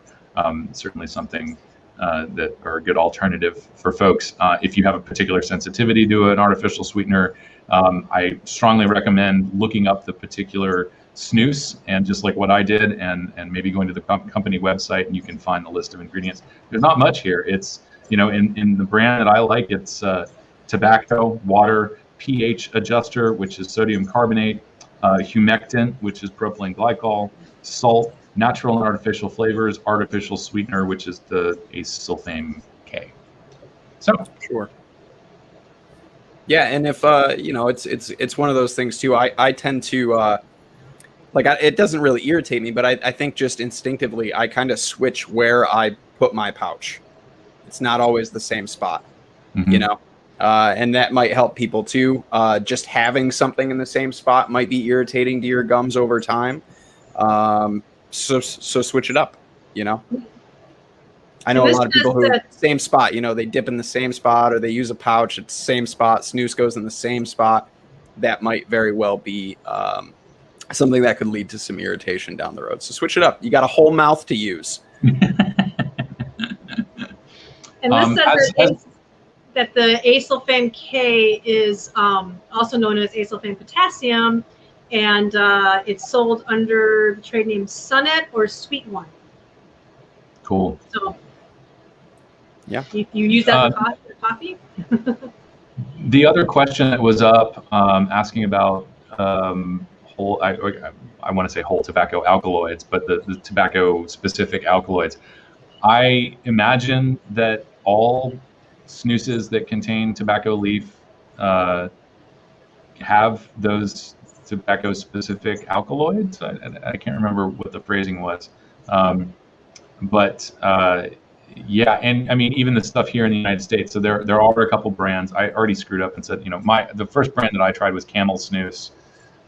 certainly something that are a good alternative for folks. If you have a particular sensitivity to an artificial sweetener, I strongly recommend looking up the particular snus, and just like what I did, and maybe going to the company website, and you can find the list of ingredients. There's not much here. It's, in the brand that I like, it's tobacco, water, pH adjuster, which is sodium carbonate, humectant, which is propylene glycol, salt, natural and artificial flavors, artificial sweetener, which is the acesulfame K. So sure. Yeah, and if it's one of those things too. I tend to it doesn't really irritate me, but I think just instinctively I kind of switch where I put my pouch. It's not always the same spot, and that might help people too. Just having something in the same spot might be irritating to your gums over time. So switch it up, I know a lot of people who same spot, they dip in the same spot, or they use a pouch at the same spot. Snus goes in the same spot. That might very well be something that could lead to some irritation down the road. So switch it up. You got a whole mouth to use. And this says that the acesulfame K is also known as acesulfame potassium, and it's sold under the trade name Sunnet or Sweet One. Cool. So, yeah, you use that for coffee? The other question that was up asking about whole, I want to say whole tobacco alkaloids, but the tobacco specific alkaloids. I imagine that all snoozes that contain tobacco leaf have those tobacco specific alkaloids. I can't remember what the phrasing was. But yeah, and I mean, even the stuff here in the United States. So there are a couple brands. I already screwed up and said, the first brand that I tried was Camel Snus,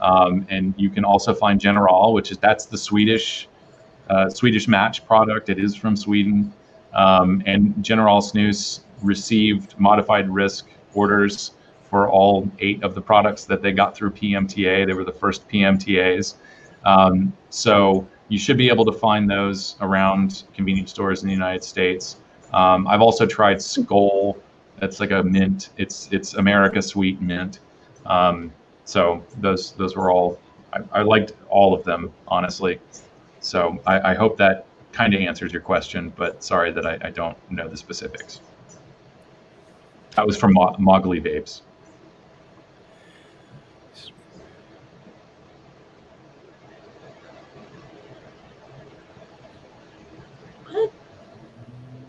and you can also find General, that's the Swedish match product. It is from Sweden, and General Snus received modified risk orders for all 8 of the products that they got through PMTA. They were the first PMTAs, so you should be able to find those around convenience stores in the United States. I've also tried Skoal. That's like a mint. It's America Sweet mint. So those were all. I liked all of them, honestly. So I hope that kind of answers your question. But sorry that I don't know the specifics. That was from Mogley Vapes.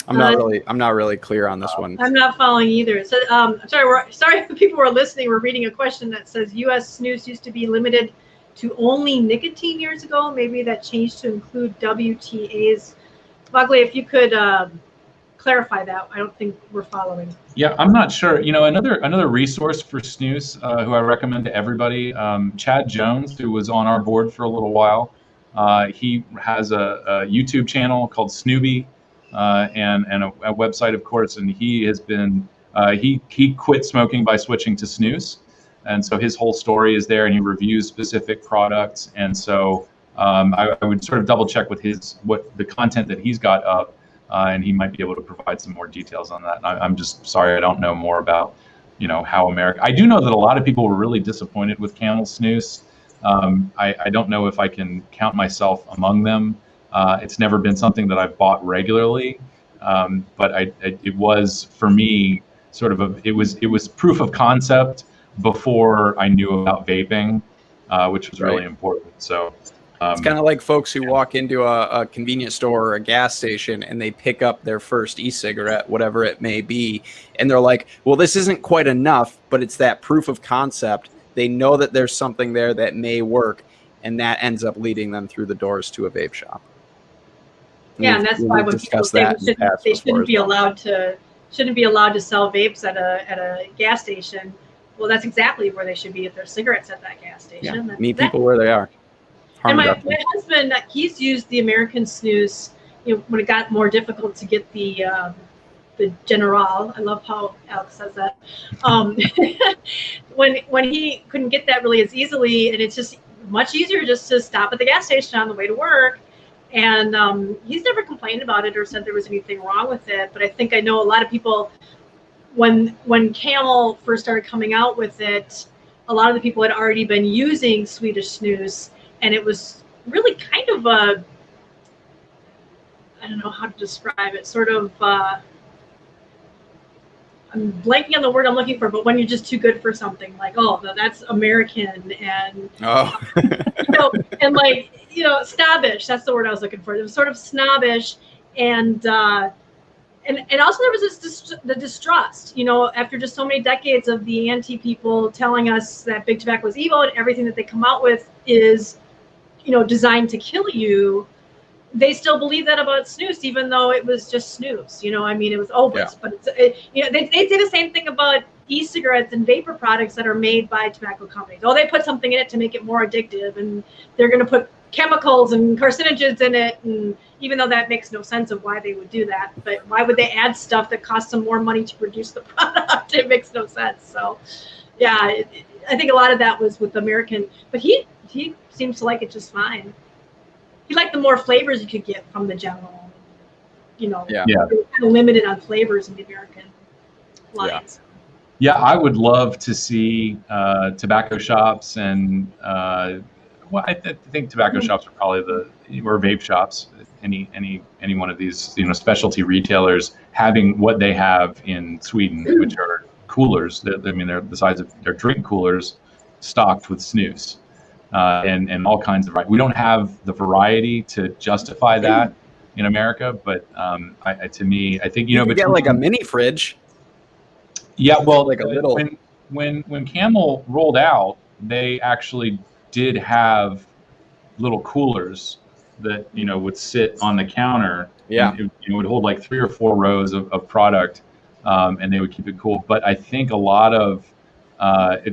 I'm not really clear on this one. I'm not following either. So sorry if the people who are listening were reading a question that says U.S. snus used to be limited to only nicotine years ago. Maybe that changed to include WTAs. Mogley, if you could clarify that. I don't think we're following. Yeah, I'm not sure. Another resource for snus who I recommend to everybody, Chad Jones, who was on our board for a little while. He has a YouTube channel called Snooby. And a website, of course, and he has been he quit smoking by switching to snus, and so his whole story is there, and he reviews specific products. And so I would sort of double check with the content that he's got up, and he might be able to provide some more details on that. And I'm just sorry I don't know more about how America. I do know that a lot of people were really disappointed with Camel Snus. I don't know if I can count myself among them. It's never been something that I've bought regularly, but it was for me sort of it was proof of concept before I knew about vaping, which was really important. So it's kind of like folks who walk into a convenience store or a gas station and they pick up their first e-cigarette, whatever it may be, and they're like, well, this isn't quite enough, but it's that proof of concept. They know that there's something there that may work, and that ends up leading them through the doors to a vape shop. Yeah, and that's why when people say they shouldn't be allowed to sell vapes at a gas station. Well, that's exactly where they should be if there's cigarettes at that gas station. Yeah, meet people where they are. And my husband, he's used the American snus. When it got more difficult to get the General. I love how Alex says that. When he couldn't get that really as easily, and it's just much easier just to stop at the gas station on the way to work. And he's never complained about it or said there was anything wrong with it. But I know a lot of people, when Camel first started coming out with it, a lot of the people had already been using Swedish snus, and it was really kind of I don't know how to describe it, sort of, I'm blanking on the word I'm looking for, but when you're just too good for something, like, oh, that's American, and and snobbish. That's the word I was looking for. It was sort of snobbish, and also there was the distrust. After just so many decades of the anti people telling us that big tobacco is evil and everything that they come out with is, designed to kill you. They still believe that about snus, even though it was just snus. It was Obus, but they say the same thing about e-cigarettes and vapor products that are made by tobacco companies. Oh, they put something in it to make it more addictive, and they're going to put chemicals and carcinogens in it. And even though that makes no sense of why they would do that, but why would they add stuff that costs them more money to produce the product? It makes no sense. So, yeah, I think a lot of that was with American, but he seems to like it just fine. He liked the more flavors you could get from the General. They were kind of limited on flavors in the American. lines. Yeah, I would love to see tobacco shops and well, I think tobacco shops are probably or vape shops, any one of these specialty retailers having what they have in Sweden, which are coolers. I mean, they're the size of their drink coolers, stocked with snus and all kinds of. We don't have the variety to justify that in America, but to me, I think you could get like a mini fridge. Yeah, well, like a little. When Camel rolled out, they actually did have little coolers that would sit on the counter. Yeah, and it would hold like 3 or 4 rows of product, and they would keep it cool. But I think a lot of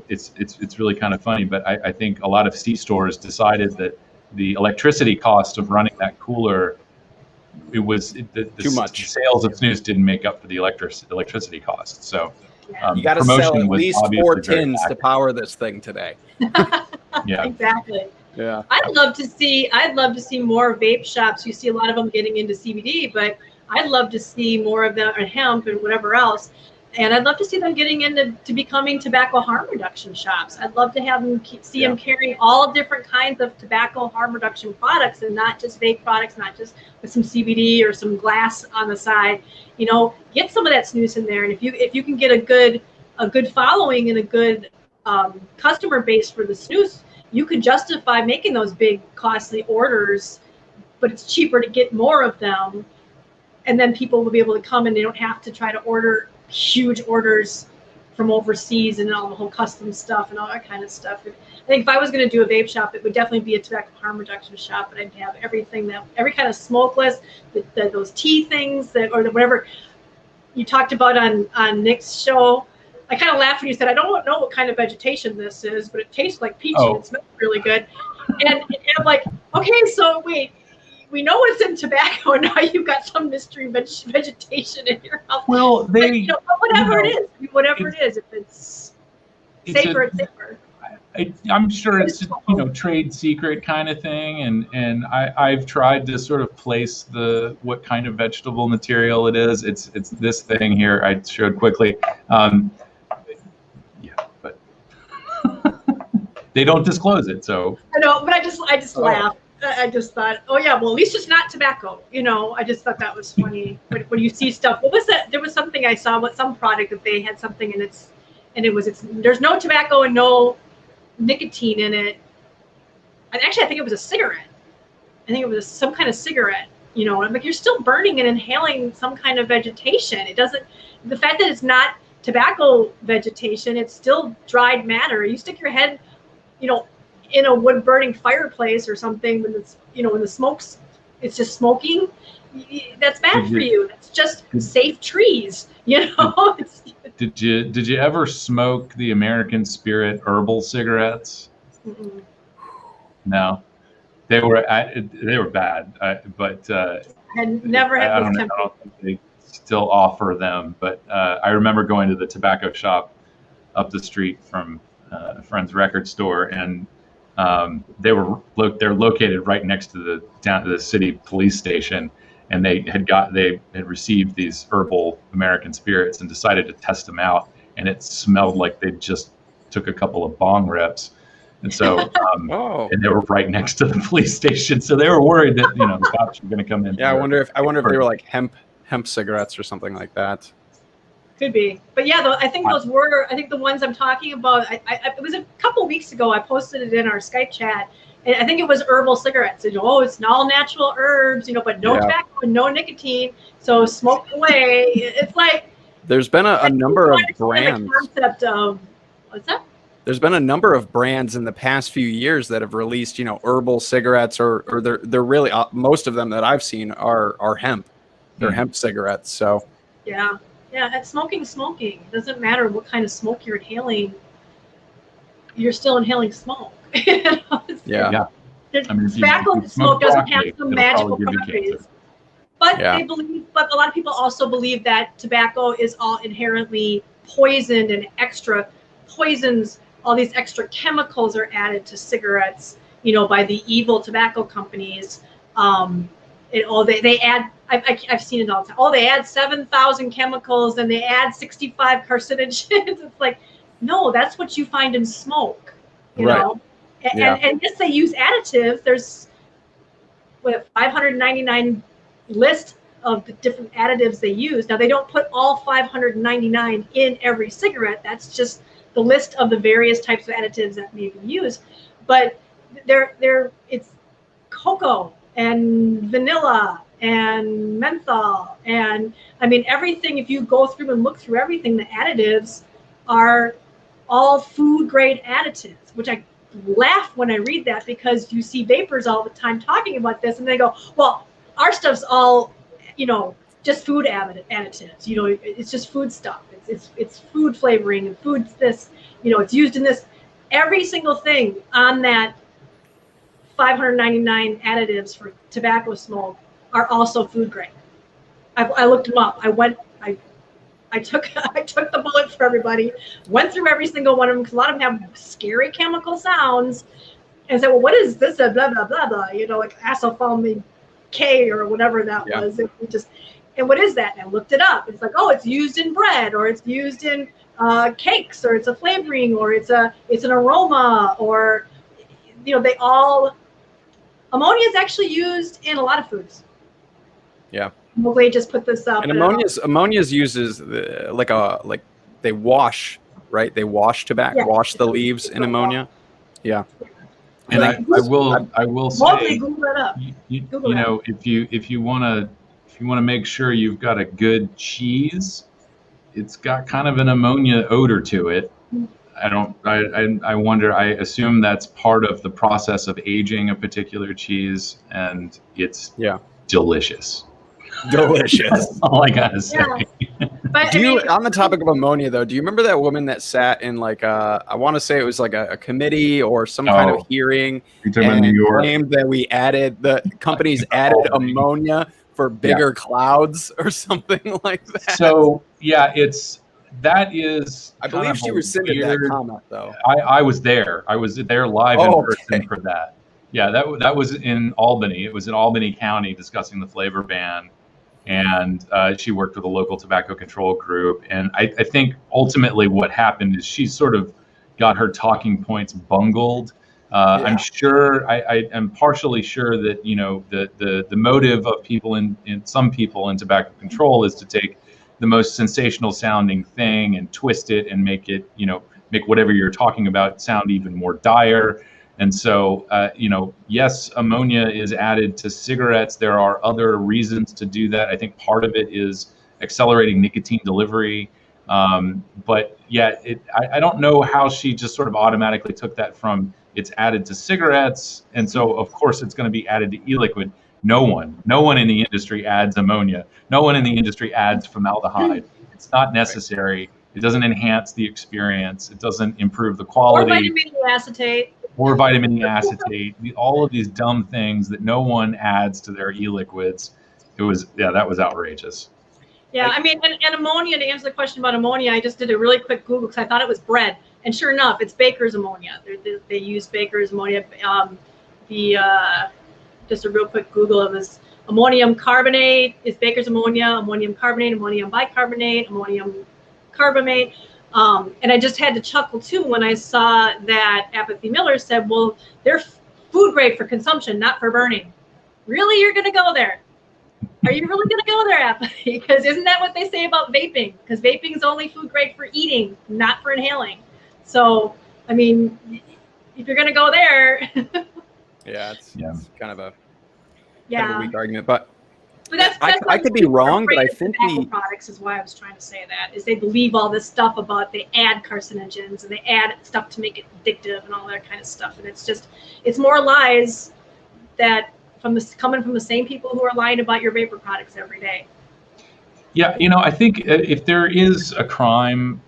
it's really kind of funny. But I think a lot of C-stores decided that the electricity cost of running that cooler, it was too much. Sales of snus didn't make up for the electricity cost. So. You got to sell at least 4 tins to power this thing today. Yeah, exactly. Yeah, I'd love to see more vape shops. You see a lot of them getting into CBD, but I'd love to see more of them, or hemp and whatever else. And I'd love to see them getting into becoming tobacco harm reduction shops. I'd love to have them them carrying all different kinds of tobacco harm reduction products, and not just vape products, not just with some CBD or some glass on the side. Get some of that snus in there. And if you can get a good following and a good customer base for the snus, you could justify making those big costly orders, but it's cheaper to get more of them, and then people will be able to come and they don't have to try to order huge orders from overseas and all the whole custom stuff and all that kind of stuff. I think if I was going to do a vape shop, it would definitely be a tobacco harm reduction shop, but I'd have every kind of smokeless, those tea things or whatever you talked about on Nick's show. I kind of laughed when you said, I don't know what kind of vegetation this is, but it tastes like peach and it smells really good. And I'm like, okay, so wait, we know what's in tobacco, and now you've got some mystery vegetation in your house. Well, whatever it is, if it's safer, it's safer. I'm sure it's just, trade secret kind of thing, and I've tried to sort of place what kind of vegetable material it is. It's this thing here I showed quickly. But they don't disclose it, so. I know, but I just laughed. I just thought, oh yeah, well at least it's not tobacco. I just thought that was funny. When you see stuff, what was that? There was something I saw with some product that they had something there's no tobacco and no nicotine in it. And actually, I think it was a cigarette. I think it was some kind of cigarette. I'm like, you're still burning and inhaling some kind of vegetation. The fact that it's not tobacco vegetation, it's still dried matter. You stick your head, in a wood burning fireplace or something when it's when the smoke's it's just smoking, that's bad for you. It's just safe trees, Did you ever smoke the American Spirit herbal cigarettes? Mm-mm. No, they were bad, but I never had. I don't think they still offer them, but I remember going to the tobacco shop up the street from a friend's record store, and they're located right next to the city police station, and they had received these herbal American Spirits and decided to test them out, and it smelled like they just took a couple of bong rips, and so and they were right next to the police station, so they were worried that the cops were going to come in. Yeah, I wonder if they were like hemp cigarettes or something like that. Could be, but yeah, I think those were. I think the ones I'm talking about. It was a couple weeks ago. I posted it in our Skype chat, and I think it was herbal cigarettes. And, it's all natural herbs, but no tobacco and no nicotine. So smoke away. It's like there's been a number of brands. The concept of what's that? There's been a number of brands in the past few years that have released, herbal cigarettes, or they're really most of them that I've seen are hemp. They're hemp cigarettes. So yeah. Yeah, that's smoking. It doesn't matter what kind of smoke you're inhaling. You're still inhaling smoke. Yeah. Tobacco and smoke doesn't have some magical properties. But but a lot of people also believe that tobacco is all inherently poisoned and extra poisons. All these extra chemicals are added to cigarettes, by the evil tobacco companies. They add. I've seen it all the time. Oh, they add 7,000 chemicals and they add 65 carcinogens. It's like, no, that's what you find in smoke. You know, and yes, they use additives. There's 599 list of the different additives they use. Now they don't put all 599 in every cigarette. That's just the list of the various types of additives that may be used. But it's cocoa and vanilla and menthol, and I mean everything. If you go through and look through everything, the additives are all food grade additives, which I laugh when I read that, because you see vapors all the time talking about this and they go, well, our stuff's all, you know, just food additives, you know, it's just food stuff, it's food flavoring and food this, you know, it's used in this. Every single thing on that 599 additives for tobacco smoke are also food grade. I looked them up. I took the bullet for everybody, went through every single one of them, because a lot of them have scary chemical sounds, and said, well, what is this? Blah, blah, blah, blah, you know, like acetylphenol K or whatever that was. And what is that? And I looked it up. It's like, oh, it's used in bread, or it's used in cakes, or it's a flavoring, or it's an aroma, or, you know, ammonia is actually used in a lot of foods. Yeah. They just put this up. And ammonia's uses like they wash, right? They wash tobacco, wash the leaves in ammonia. Yeah. And I will say, Google that up. You know, if you want to make sure you've got a good cheese, it's got kind of an ammonia odor to it. I wonder, I assume that's part of the process of aging a particular cheese, and it's delicious. Delicious. That's all I gotta say. Yeah. But on the topic of ammonia though, do you remember that woman that sat in like I want to say it was like a committee or some kind of hearing, and New York, claimed that the companies added ammonia for bigger clouds or something like that? So that is. I believe she rescinded that comment though. I was there. I was there live in person for that. Yeah, that was in Albany. It was in Albany County discussing the flavor ban. And she worked with a local tobacco control group. And I think ultimately what happened is she sort of got her talking points bungled. I'm sure, I am partially sure that, you know, the motive of people in some people in tobacco control is to take the most sensational sounding thing and twist it and make it, you know, make whatever you're talking about sound even more dire. And so, you know, yes, ammonia is added to cigarettes. There are other reasons to do that. I think part of it is accelerating nicotine delivery. But yeah, I don't know how she just sort of automatically took that from it's added to cigarettes. And so, of course, it's going to be added to e-liquid. No one in the industry adds ammonia. No one in the industry adds formaldehyde. It's not necessary. It doesn't enhance the experience. It doesn't improve the quality. Or vitamin E acetate. Or vitamin E acetate, all of these dumb things that no one adds to their e-liquids. That was outrageous. Yeah, I mean, and ammonia, to answer the question about ammonia, I just did a really quick Google because I thought it was bread. And sure enough, it's baker's ammonia. They use baker's ammonia. Just a real quick Google of this. Ammonium carbonate is baker's ammonia, ammonium carbonate, ammonium bicarbonate, ammonium carbamate. And I just had to chuckle too when I saw that Apathy Miller said, well, they're food grade for consumption, not for burning. Really? You're going to go there? Are you really going to go there, Apathy? Because isn't that what they say about vaping? Because vaping is only food grade for eating, not for inhaling. So, I mean, if you're going to go there. It's kind of a weak argument. But that's I could be wrong, but I think the products is why I was trying to say that, is they believe all this stuff about they add carcinogens and they add stuff to make it addictive and all that kind of stuff. And it's more lies that coming from the same people who are lying about your vapor products every day. Yeah, you know, I think if there is a crime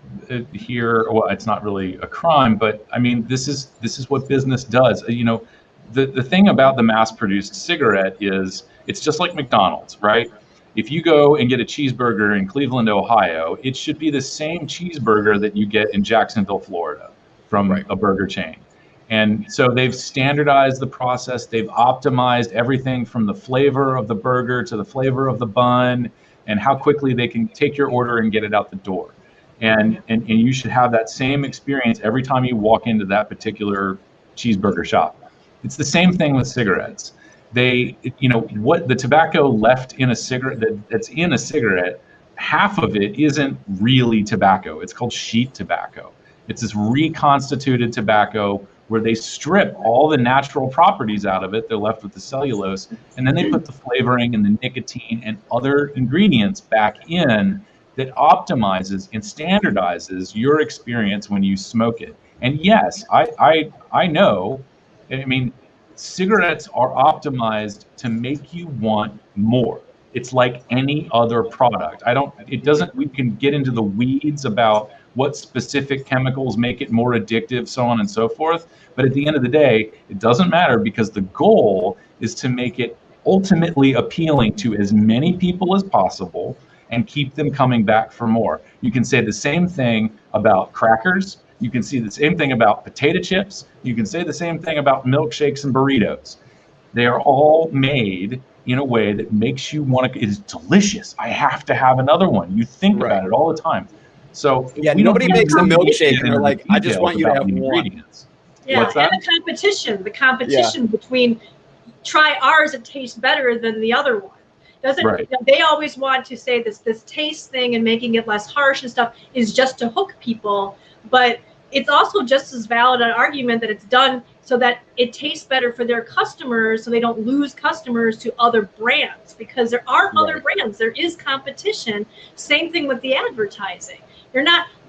here, well, it's not really a crime, but I mean, this is what business does. You know, the thing about the mass-produced cigarette is it's just like McDonald's, right? If you go and get a cheeseburger in Cleveland, Ohio, it should be the same cheeseburger that you get in Jacksonville, Florida from a burger chain. And so they've standardized the process. They've optimized everything from the flavor of the burger to the flavor of the bun and how quickly they can take your order and get it out the door. And you should have that same experience every time you walk into that particular cheeseburger shop. It's the same thing with cigarettes. What the tobacco left in a cigarette that's in a cigarette, half of it isn't really tobacco. It's called sheet tobacco. It's this reconstituted tobacco where they strip all the natural properties out of it. They're left with the cellulose, and then they put the flavoring and the nicotine and other ingredients back in that optimizes and standardizes your experience when you smoke it. And yes, I know, I mean, cigarettes are optimized to make you want more. It's like any other product. We can get into the weeds about what specific chemicals make it more addictive, so on and so forth. But at the end of the day, it doesn't matter, because the goal is to make it ultimately appealing to as many people as possible and keep them coming back for more. You can say the same thing about crackers. You can see the same thing about potato chips. You can say the same thing about milkshakes and burritos. They are all made in a way that makes you want to, it's delicious. I have to have another one. You think about it all the time. So yeah, nobody makes a milkshake and they're like, I just want you to have one. Yeah, and the competition between try ours, it tastes better than the other one. They always want to say this taste thing and making it less harsh and stuff is just to hook people, but it's also just as valid an argument that it's done so that it tastes better for their customers, so they don't lose customers to other brands, because there are other brands. There is competition. Same thing with the advertising.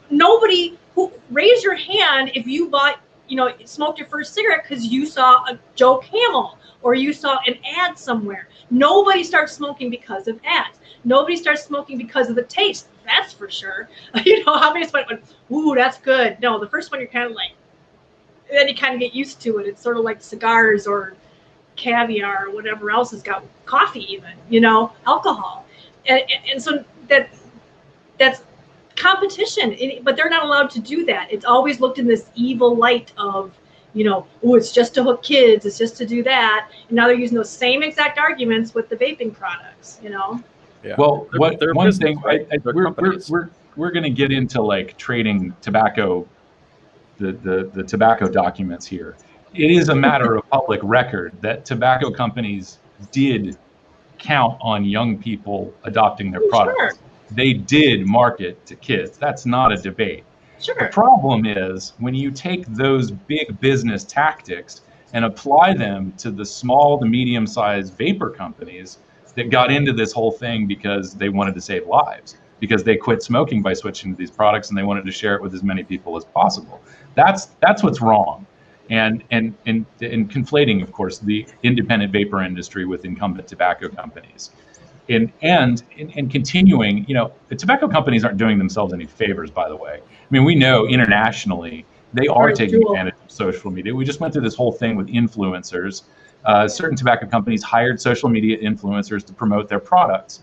Nobody who raise your hand if you bought, smoked your first cigarette because you saw a Joe Camel or you saw an ad somewhere. Nobody starts smoking because of ads. Nobody starts smoking because of the taste. That's for sure. How many went, ooh, that's good. No, the first one you're kind of like, and then you kind of get used to it. It's sort of like cigars or caviar or whatever else has got coffee, even, alcohol. And so that's competition, but they're not allowed to do that. It's always looked in this evil light of, oh, it's just to hook kids, it's just to do that. And now they're using those same exact arguments with the vaping products, Yeah. Well, one thing, right? We're going to get into like trading tobacco, the tobacco documents here. It is a matter of public record that tobacco companies did count on young people adopting their products. Sure. They did market to kids. That's not a debate. Sure. The problem is when you take those big business tactics and apply them to the small to medium-sized vapor companies that got into this whole thing because they wanted to save lives, because they quit smoking by switching to these products and they wanted to share it with as many people as possible. That's what's wrong. And conflating, of course, the independent vapor industry with incumbent tobacco companies. And continuing, the tobacco companies aren't doing themselves any favors, by the way. I mean, we know internationally they are taking advantage of social media. We just went through this whole thing with influencers. Certain tobacco companies hired social media influencers to promote their products.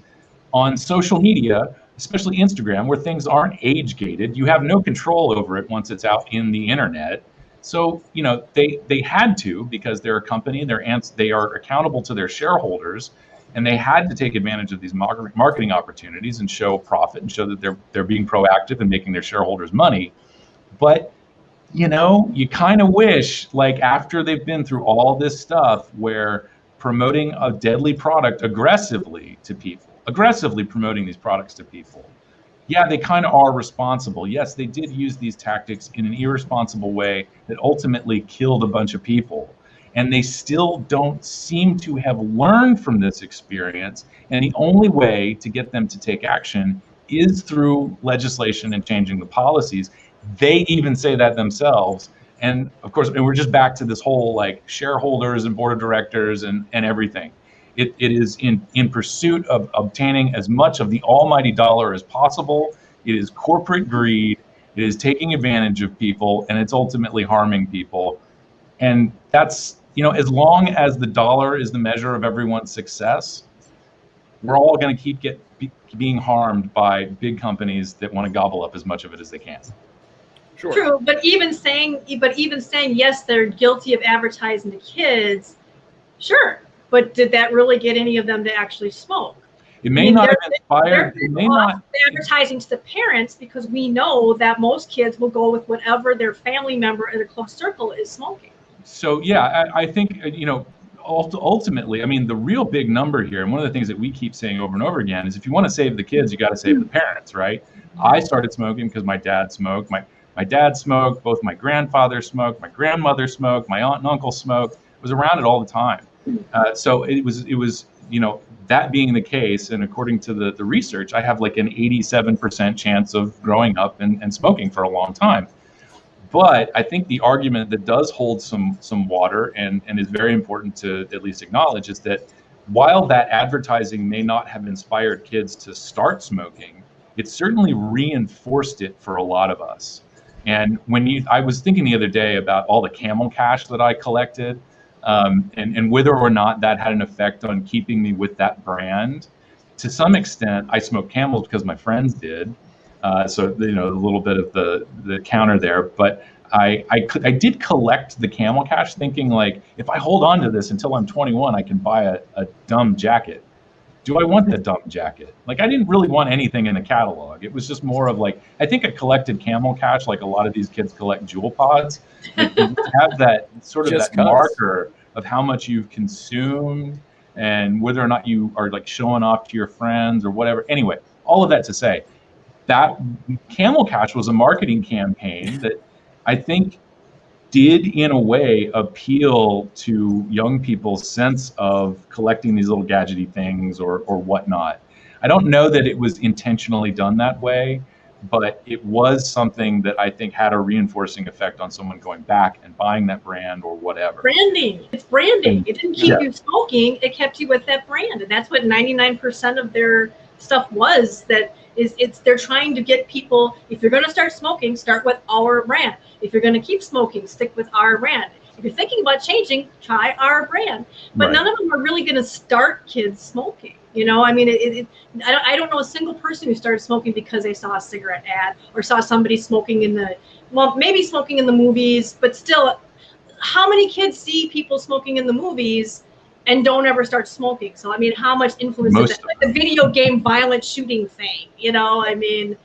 On social media, especially Instagram, where things aren't age gated, you have no control over it once it's out in the internet. So, they had to, because they're a company, they are accountable to their shareholders, and they had to take advantage of these marketing opportunities and show profit and show that they're being proactive and making their shareholders money. But, you kind of wish, like, after they've been through all this stuff where promoting a deadly product aggressively promoting these products to people, yeah, they kind of are responsible. Yes, they did use these tactics in an irresponsible way that ultimately killed a bunch of people. And they still don't seem to have learned from this experience. And the only way to get them to take action is through legislation and changing the policies. They even say that themselves. And of course, and we're just back to this whole like shareholders and board of directors and everything. It is in pursuit of obtaining as much of the almighty dollar as possible. It is corporate greed. It is taking advantage of people, and it's ultimately harming people. And that's, as long as the dollar is the measure of everyone's success, we're all going to keep being harmed by big companies that want to gobble up as much of it as they can. Sure. True, but even saying yes, they're guilty of advertising to kids. Sure, but did that really get any of them to actually smoke? It may not have inspired. It may not advertising to the parents, because we know that most kids will go with whatever their family member or their close circle is smoking. So yeah, I think ultimately, I mean, the real big number here, and one of the things that we keep saying over and over again, is if you want to save the kids, you got to save the parents, right? I started smoking because my dad smoked. My dad smoked. Both my grandfather smoked. My grandmother smoked. My aunt and uncle smoked. I was around it all the time. So it was that being the case, and according to the research, I have like an 87% chance of growing up and smoking for a long time. But I think the argument that does hold some water and is very important to at least acknowledge is that while that advertising may not have inspired kids to start smoking, it certainly reinforced it for a lot of us. And I was thinking the other day about all the Camel Cash that I collected, and whether or not that had an effect on keeping me with that brand. To some extent, I smoked Camels because my friends did. So a little bit of the counter there, but I did collect the Camel Cash, thinking like, if I hold on to this until I'm 21, I can buy a dumb jacket. Do I want the dumb jacket? Like, I didn't really want anything in the catalog. It was just more of like, I think I collected Camel Cash like a lot of these kids collect Jewel Pods. Like, you have that sort of that marker of how much you've consumed and whether or not you are like showing off to your friends or whatever. Anyway, all of that to say, that Camel Cash was a marketing campaign that I think did in a way appeal to young people's sense of collecting these little gadgety things or whatnot. I don't know that it was intentionally done that way, but it was something that I think had a reinforcing effect on someone going back and buying that brand or whatever. Branding. It's branding. It didn't keep you smoking. It kept you with that brand. And that's what 99% of their stuff was. They're trying to get people, if you're going to start smoking, start with our brand. If you're going to keep smoking, stick with our brand. If you're thinking about changing, try our brand. But none of them are really going to start kids smoking. I mean, I don't know a single person who started smoking because they saw a cigarette ad or saw somebody smoking maybe smoking in the movies, but still, how many kids see people smoking in the movies and don't ever start smoking? So, I mean, how much influence is that? Like the video game violent shooting thing, I mean,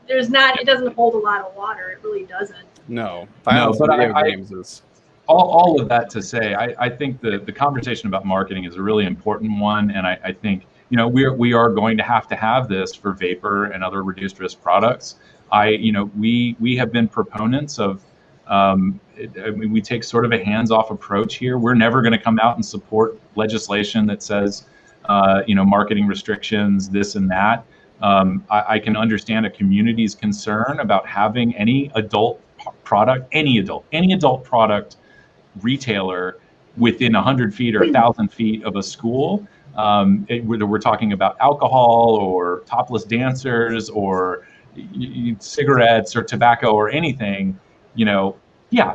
it doesn't hold a lot of water. It really doesn't. No, violence in video games is... All of that to say, I think the conversation about marketing is a really important one, and I think we are going to have this for vapor and other reduced risk products. We have been proponents of. We take sort of a hands-off approach here. We're never going to come out and support legislation that says, marketing restrictions, this and that. I can understand a community's concern about having any adult product retailer within 100 feet or 1,000 feet of a school. Whether we're talking about alcohol or topless dancers or cigarettes or tobacco or anything,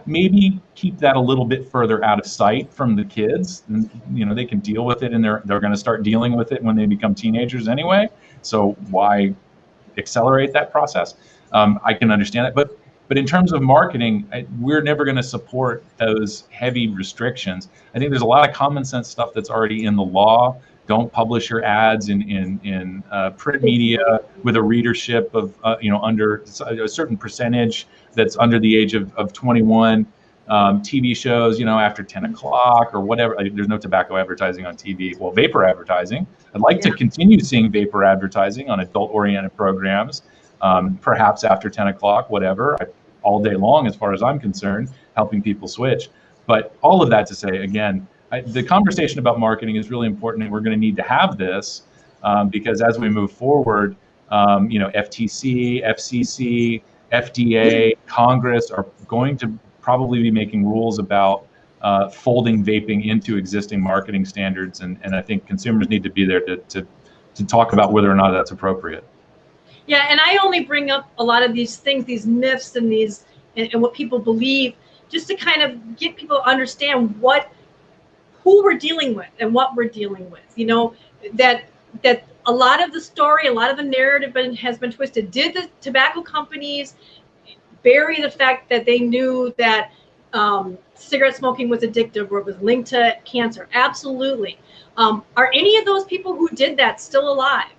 maybe keep that a little bit further out of sight from the kids. And, they can deal with it, and they're going to start dealing with it when they become teenagers anyway. So why accelerate that process? I can understand that, but in terms of marketing, we're never going to support those heavy restrictions. I think there's a lot of common sense stuff that's already in the law. Don't publish your ads in print media with a readership of under a certain percentage that's under the age of 21. TV shows, after 10 o'clock or whatever. There's no tobacco advertising on TV. Well, vapor advertising. I'd like to continue seeing vapor advertising on adult-oriented programs, perhaps after 10 o'clock, whatever, all day long, as far as I'm concerned, helping people switch. But all of that to say, again, the conversation about marketing is really important, and we're going to need to have this because as we move forward, FTC, FCC, FDA, Congress are going to probably be making rules about folding vaping into existing marketing standards, and I think consumers need to be there to talk about whether or not that's appropriate. Yeah, and I only bring up a lot of these things, these myths and and what people believe, just to kind of get people to understand who we're dealing with and what we're dealing with. That a lot of the story, a lot of the narrative has been twisted. Did the tobacco companies bury the fact that they knew that cigarette smoking was addictive or it was linked to cancer. Absolutely. Are any of those people who did that still alive?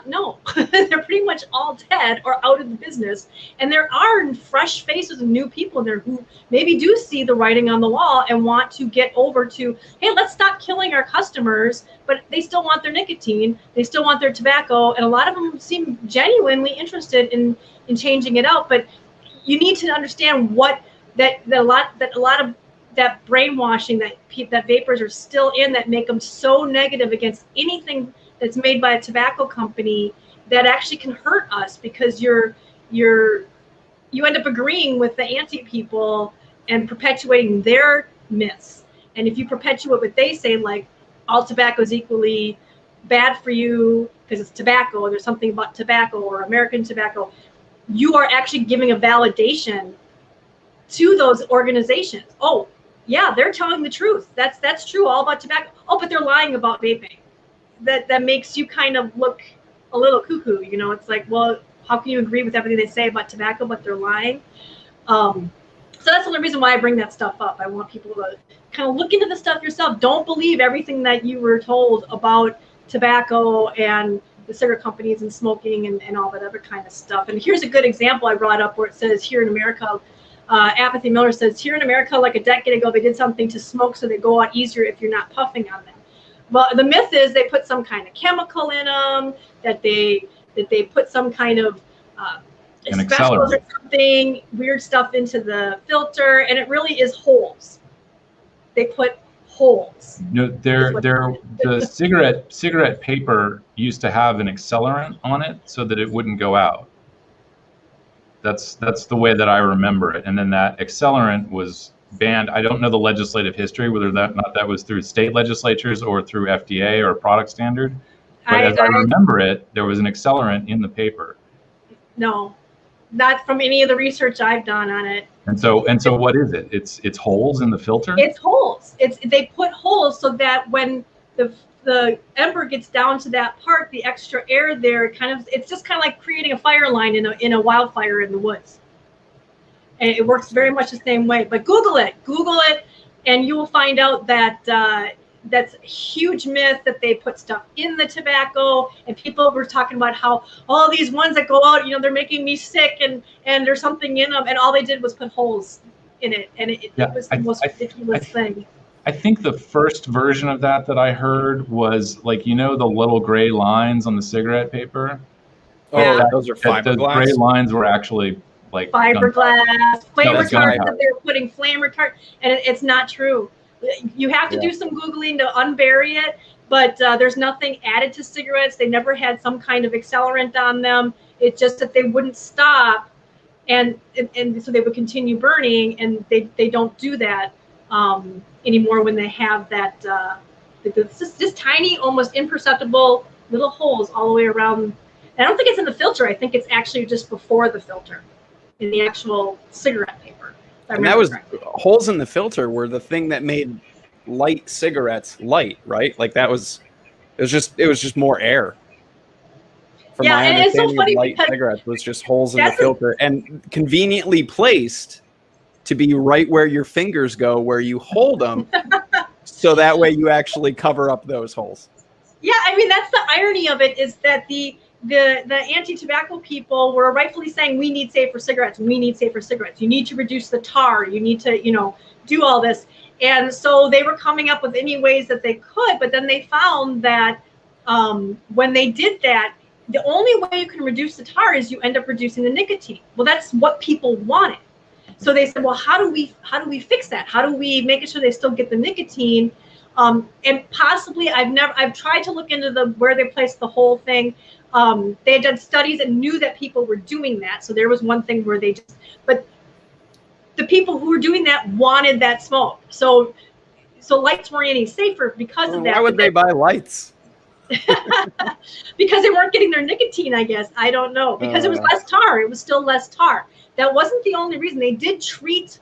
No, they're pretty much all dead or out of the business. And there are fresh faces and new people in there who maybe do see the writing on the wall and want to get over to, hey, let's stop killing our customers, but they still want their nicotine, they still want their tobacco, and a lot of them seem genuinely interested in changing it out. But you need to understand what a lot of that brainwashing that vapors are still in, that make them so negative against anything that's made by a tobacco company, that actually can hurt us, because you end up agreeing with the anti people and perpetuating their myths. And if you perpetuate what they say, like all tobacco is equally bad for you because it's tobacco, or there's something about tobacco or American tobacco, you are actually giving a validation to those organizations. Oh, yeah, they're telling the truth. That's true all about tobacco. Oh, but they're lying about vaping. That makes you kind of look a little cuckoo. You know, it's like, well, how can you agree with everything they say about tobacco, but they're lying? So that's the only reason why I bring that stuff up. I want people to kind of look into the stuff yourself. Don't believe everything that you were told about tobacco and the cigarette companies and smoking and all that other kind of stuff. And here's a good example I brought up where it says here in America, Apathy Miller says, here in America, like a decade ago, they did something to smoke so they go out easier if you're not puffing on them. But the myth is they put some kind of chemical in them, that they put some kind of asbestos or something, weird stuff into the filter, and it really is holes. They put holes. No, the cigarette paper used to have an accelerant on it so that it wouldn't go out. That's the way that I remember it. And then that accelerant was banned. I don't know the legislative history, whether that was through state legislatures or through FDA or product standard. But as I remember it, there was an accelerant in the paper. No, not from any of the research I've done on it. And so what is it? It's holes in the filter? It's holes. They put holes so that when the ember gets down to that part, the extra air there, it's just kind of like creating a fire line in a wildfire in the woods. And it works very much the same way. But Google it, and you will find out that that's a huge myth that they put stuff in the tobacco. And people were talking about how all these ones that go out, they're making me sick, and there's something in them. And all they did was put holes in it. And it was the most ridiculous thing. I think the first version of that I heard was like, the little gray lines on the cigarette paper? Oh, yeah. Those are fiberglass. Those gray lines were actually like fiberglass, flame retardant, that they were putting flame retardant, and it's not true. You have to do some Googling to unbury it, but there's nothing added to cigarettes. They never had some kind of accelerant on them. It's just that they wouldn't stop, and so they would continue burning, and they don't do that anymore when they have that just tiny, almost imperceptible little holes all the way around. And I don't think it's in the filter. I think it's actually just before the filter in the actual cigarette paper. And that was holes in the filter were the thing that made light cigarettes light, right? Like it was just more air. From my and it's so funny light cigarettes was just holes in the filter and conveniently placed to be right where your fingers go, where you hold them, so that way you actually cover up those holes. Yeah, I mean, that's the irony of it, is that the anti-tobacco people were rightfully saying, we need safer cigarettes. We need safer cigarettes. You need to reduce the tar. You need to, do all this. And so they were coming up with any ways that they could. But then they found that when they did that, the only way you can reduce the tar is you end up reducing the nicotine. Well, that's what people wanted. So they said, well, how do we fix that? How do we make sure they still get the nicotine? And possibly, I've tried to look into where they placed the whole thing. They had done studies and knew that people were doing that. So there was one thing where but the people who were doing that wanted that smoke. So lights weren't any safer because of that. Why would they buy lights? Because they weren't getting their nicotine, I guess. I don't know. Because it was less tar. It was still less tar. That wasn't the only reason. They did treat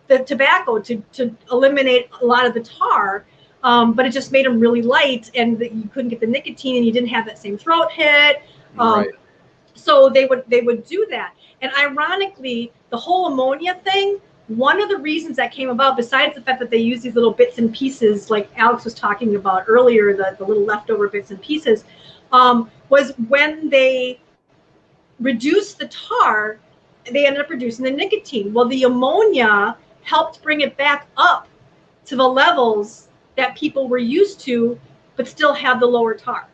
the tobacco to eliminate a lot of the tar. But it just made them really light, and you couldn't get the nicotine, and you didn't have that same throat hit. Right. So they would do that. And ironically, the whole ammonia thing, one of the reasons that came about, besides the fact that they use these little bits and pieces, like Alex was talking about earlier, the little leftover bits and pieces, was when they reduced the tar, they ended up reducing the nicotine. Well, the ammonia helped bring it back up to the levels that people were used to, but still have the lower tar.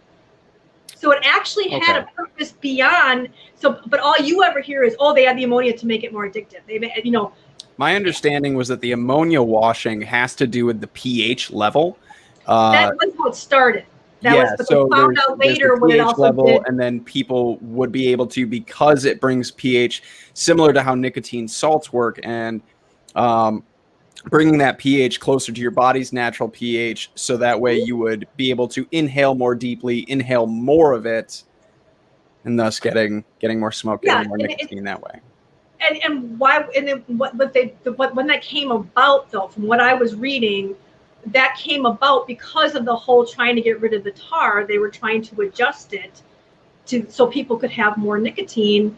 So it actually had a purpose beyond. So, but all you ever hear is, oh, they had the ammonia to make it more addictive. They, you know. My understanding was that the ammonia washing has to do with the pH level. That was how it started. That was, but so they found out later the what it pH also level, did. and then people would be able to, because it brings pH, similar to how nicotine salts work, and bringing that pH closer to your body's natural pH, so that way you would be able to inhale more deeply, inhale more of it, and thus getting more smoke, getting more nicotine that way. And why? And then when that came about, though, from what I was reading, that came about because of the whole trying to get rid of the tar. They were trying to adjust it so people could have more nicotine,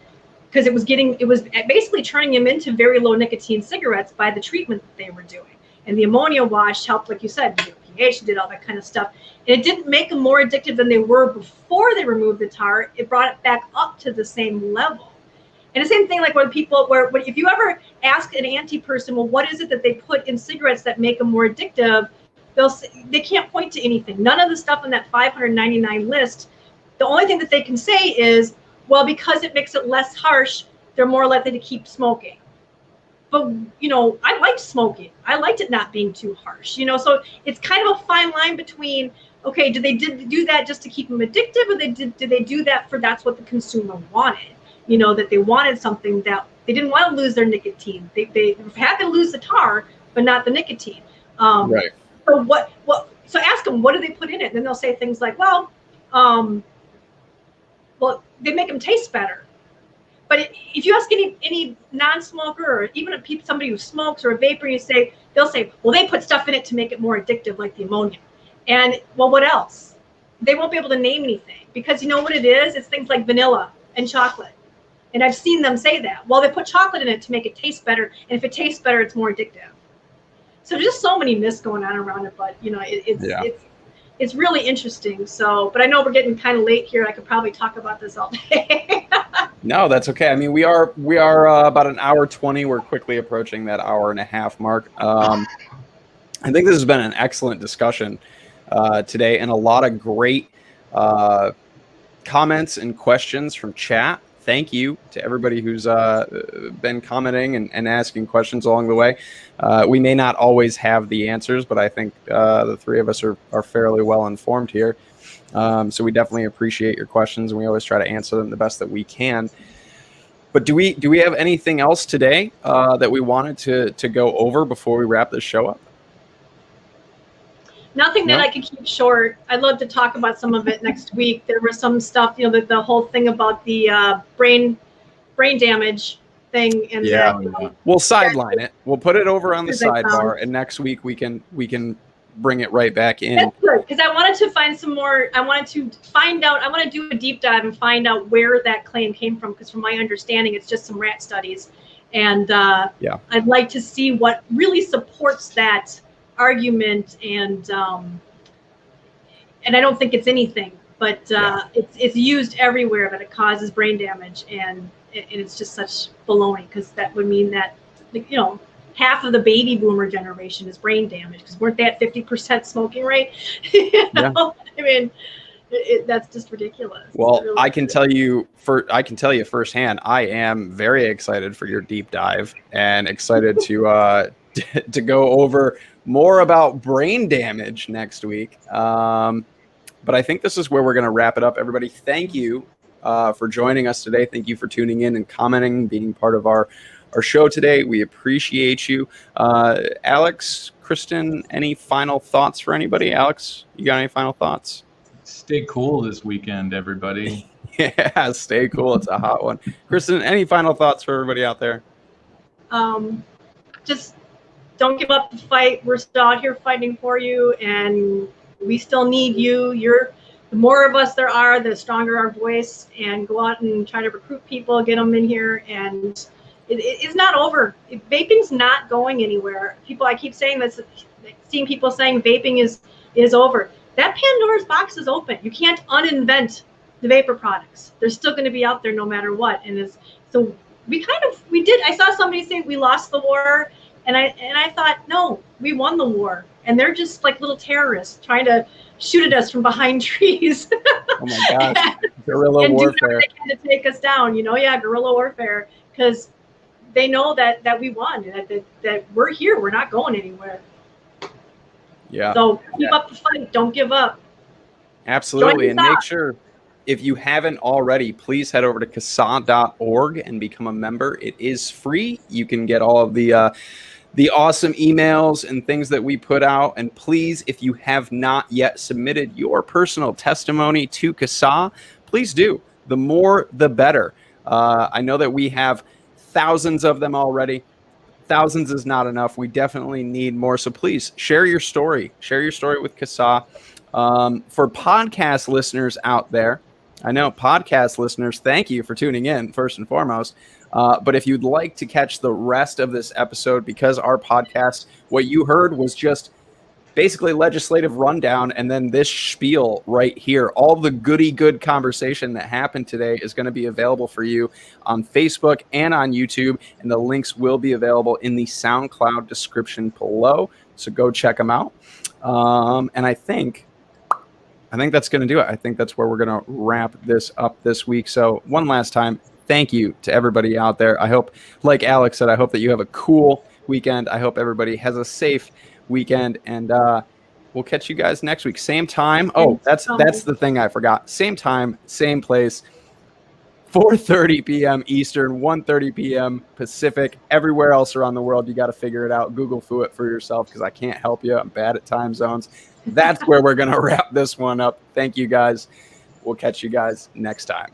because it was basically turning them into very low nicotine cigarettes by the treatment that they were doing. And the ammonia wash helped, like you said, pH, did all that kind of stuff. And it didn't make them more addictive than they were before they removed the tar. It brought it back up to the same level. And the same thing, like when if you ever ask an anti person, well, what is it that they put in cigarettes that make them more addictive? They can't point to anything. None of the stuff on that 599 list. The only thing that they can say is, well, because it makes it less harsh, they're more likely to keep smoking. But, you know, I liked smoking. I liked it not being too harsh, you know, so it's kind of a fine line between, okay, did they do that just to keep them addictive, or did they do that for that's what the consumer wanted? You know, that they wanted something that they didn't want to lose their nicotine. They had to lose the tar, but not the nicotine. Right. So so ask them, what do they put in it? And then they'll say things like, well, they make them taste better. But if you ask any non-smoker, or even somebody who smokes or a vapor, they'll say, well, they put stuff in it to make it more addictive, like the ammonia. And well, what else? They won't be able to name anything, because you know what it is? It's things like vanilla and chocolate. And I've seen them say that. Well, they put chocolate in it to make it taste better. And if it tastes better, it's more addictive. So there's just so many myths going on around it. But, you know, it's really interesting. So, but I know we're getting kind of late here. I could probably talk about this all day. No, that's okay. I mean, we are about an hour 20. We're quickly approaching that hour and a half mark. I think this has been an excellent discussion today, and a lot of great comments and questions from chat. Thank you to everybody who's been commenting and asking questions along the way. We may not always have the answers, but I think the three of us are fairly well informed here. So we definitely appreciate your questions, and we always try to answer them the best that we can. But do we have anything else today that we wanted to go over before we wrap this show up? Nothing that I could keep short. I'd love to talk about some of it next week. There was some stuff, you know, the whole thing about the brain damage thing, and we'll sideline it. We'll put it over on the sidebar, and next week we can bring it right back in. That's good, because I wanted to find some more. I wanted to find out. I want to do a deep dive and find out where that claim came from, because from my understanding, it's just some rat studies, and I'd like to see what really supports that argument, and I don't think it's anything, but it's used everywhere that it causes brain damage, and it's just such baloney, because that would mean that, you know, half of the baby boomer generation is brain damage, because weren't they at 50% smoking rate? You know? I mean, that's just ridiculous. Well, really I can tell you firsthand, I am very excited for your deep dive, and excited to go over more about brain damage next week. But I think this is where we're going to wrap it up. Everybody, thank you for joining us today. Thank you for tuning in and commenting, being part of our show today. We appreciate you. Alex, Kristen, any final thoughts for anybody? Alex, you got any final thoughts? Stay cool this weekend, everybody. Yeah, stay cool. It's a hot one. Kristen, any final thoughts for everybody out there? Just don't give up the fight. We're still out here fighting for you, and we still need you. You're the more of us there are, the stronger our voice, and go out and try to recruit people, get them in here. And it's not over. Vaping's not going anywhere. I keep saying this, seeing people saying vaping is over. That Pandora's box is open. You can't uninvent the vapor products. They're still going to be out there no matter what. And so we did. I saw somebody say we lost the war, and I thought, no, we won the war. And they're just like little terrorists trying to shoot at us from behind trees. Oh my gosh, guerrilla warfare. Do whatever they can to take us down. Guerrilla warfare, because they know that we won, that we're here. We're not going anywhere. Yeah. So keep up the fight. Don't give up. Absolutely. And make sure, if you haven't already, please head over to CASAA.org and become a member. It is free. You can get all of the awesome emails and things that we put out. And please, if you have not yet submitted your personal testimony to CASAA, please do. The more, the better. I know that we have thousands of them already. Thousands is not enough. We definitely need more. So please share your story. Share your story with CASAA. For podcast listeners out there, I know podcast listeners, thank you for tuning in first and foremost. But if you'd like to catch the rest of this episode, because our podcast, what you heard was just basically legislative rundown, and then this spiel right here, all the good conversation that happened today is going to be available for you on Facebook and on YouTube, and the links will be available in the SoundCloud description below. So go check them out. And I think that's going to do it. I think that's where we're going to wrap this up this week. So one last time, thank you to everybody out there. I hope, like Alex said, I hope that you have a cool weekend. I hope everybody has a safe weekend, and we'll catch you guys next week. Same time. Oh, that's the thing I forgot. Same time, same place. 4:30 p.m. Eastern, 1:30 p.m. Pacific. Everywhere else around the world, you got to figure it out. Google it for yourself, because I can't help you. I'm bad at time zones. That's where we're going to wrap this one up. Thank you, guys. We'll catch you guys next time.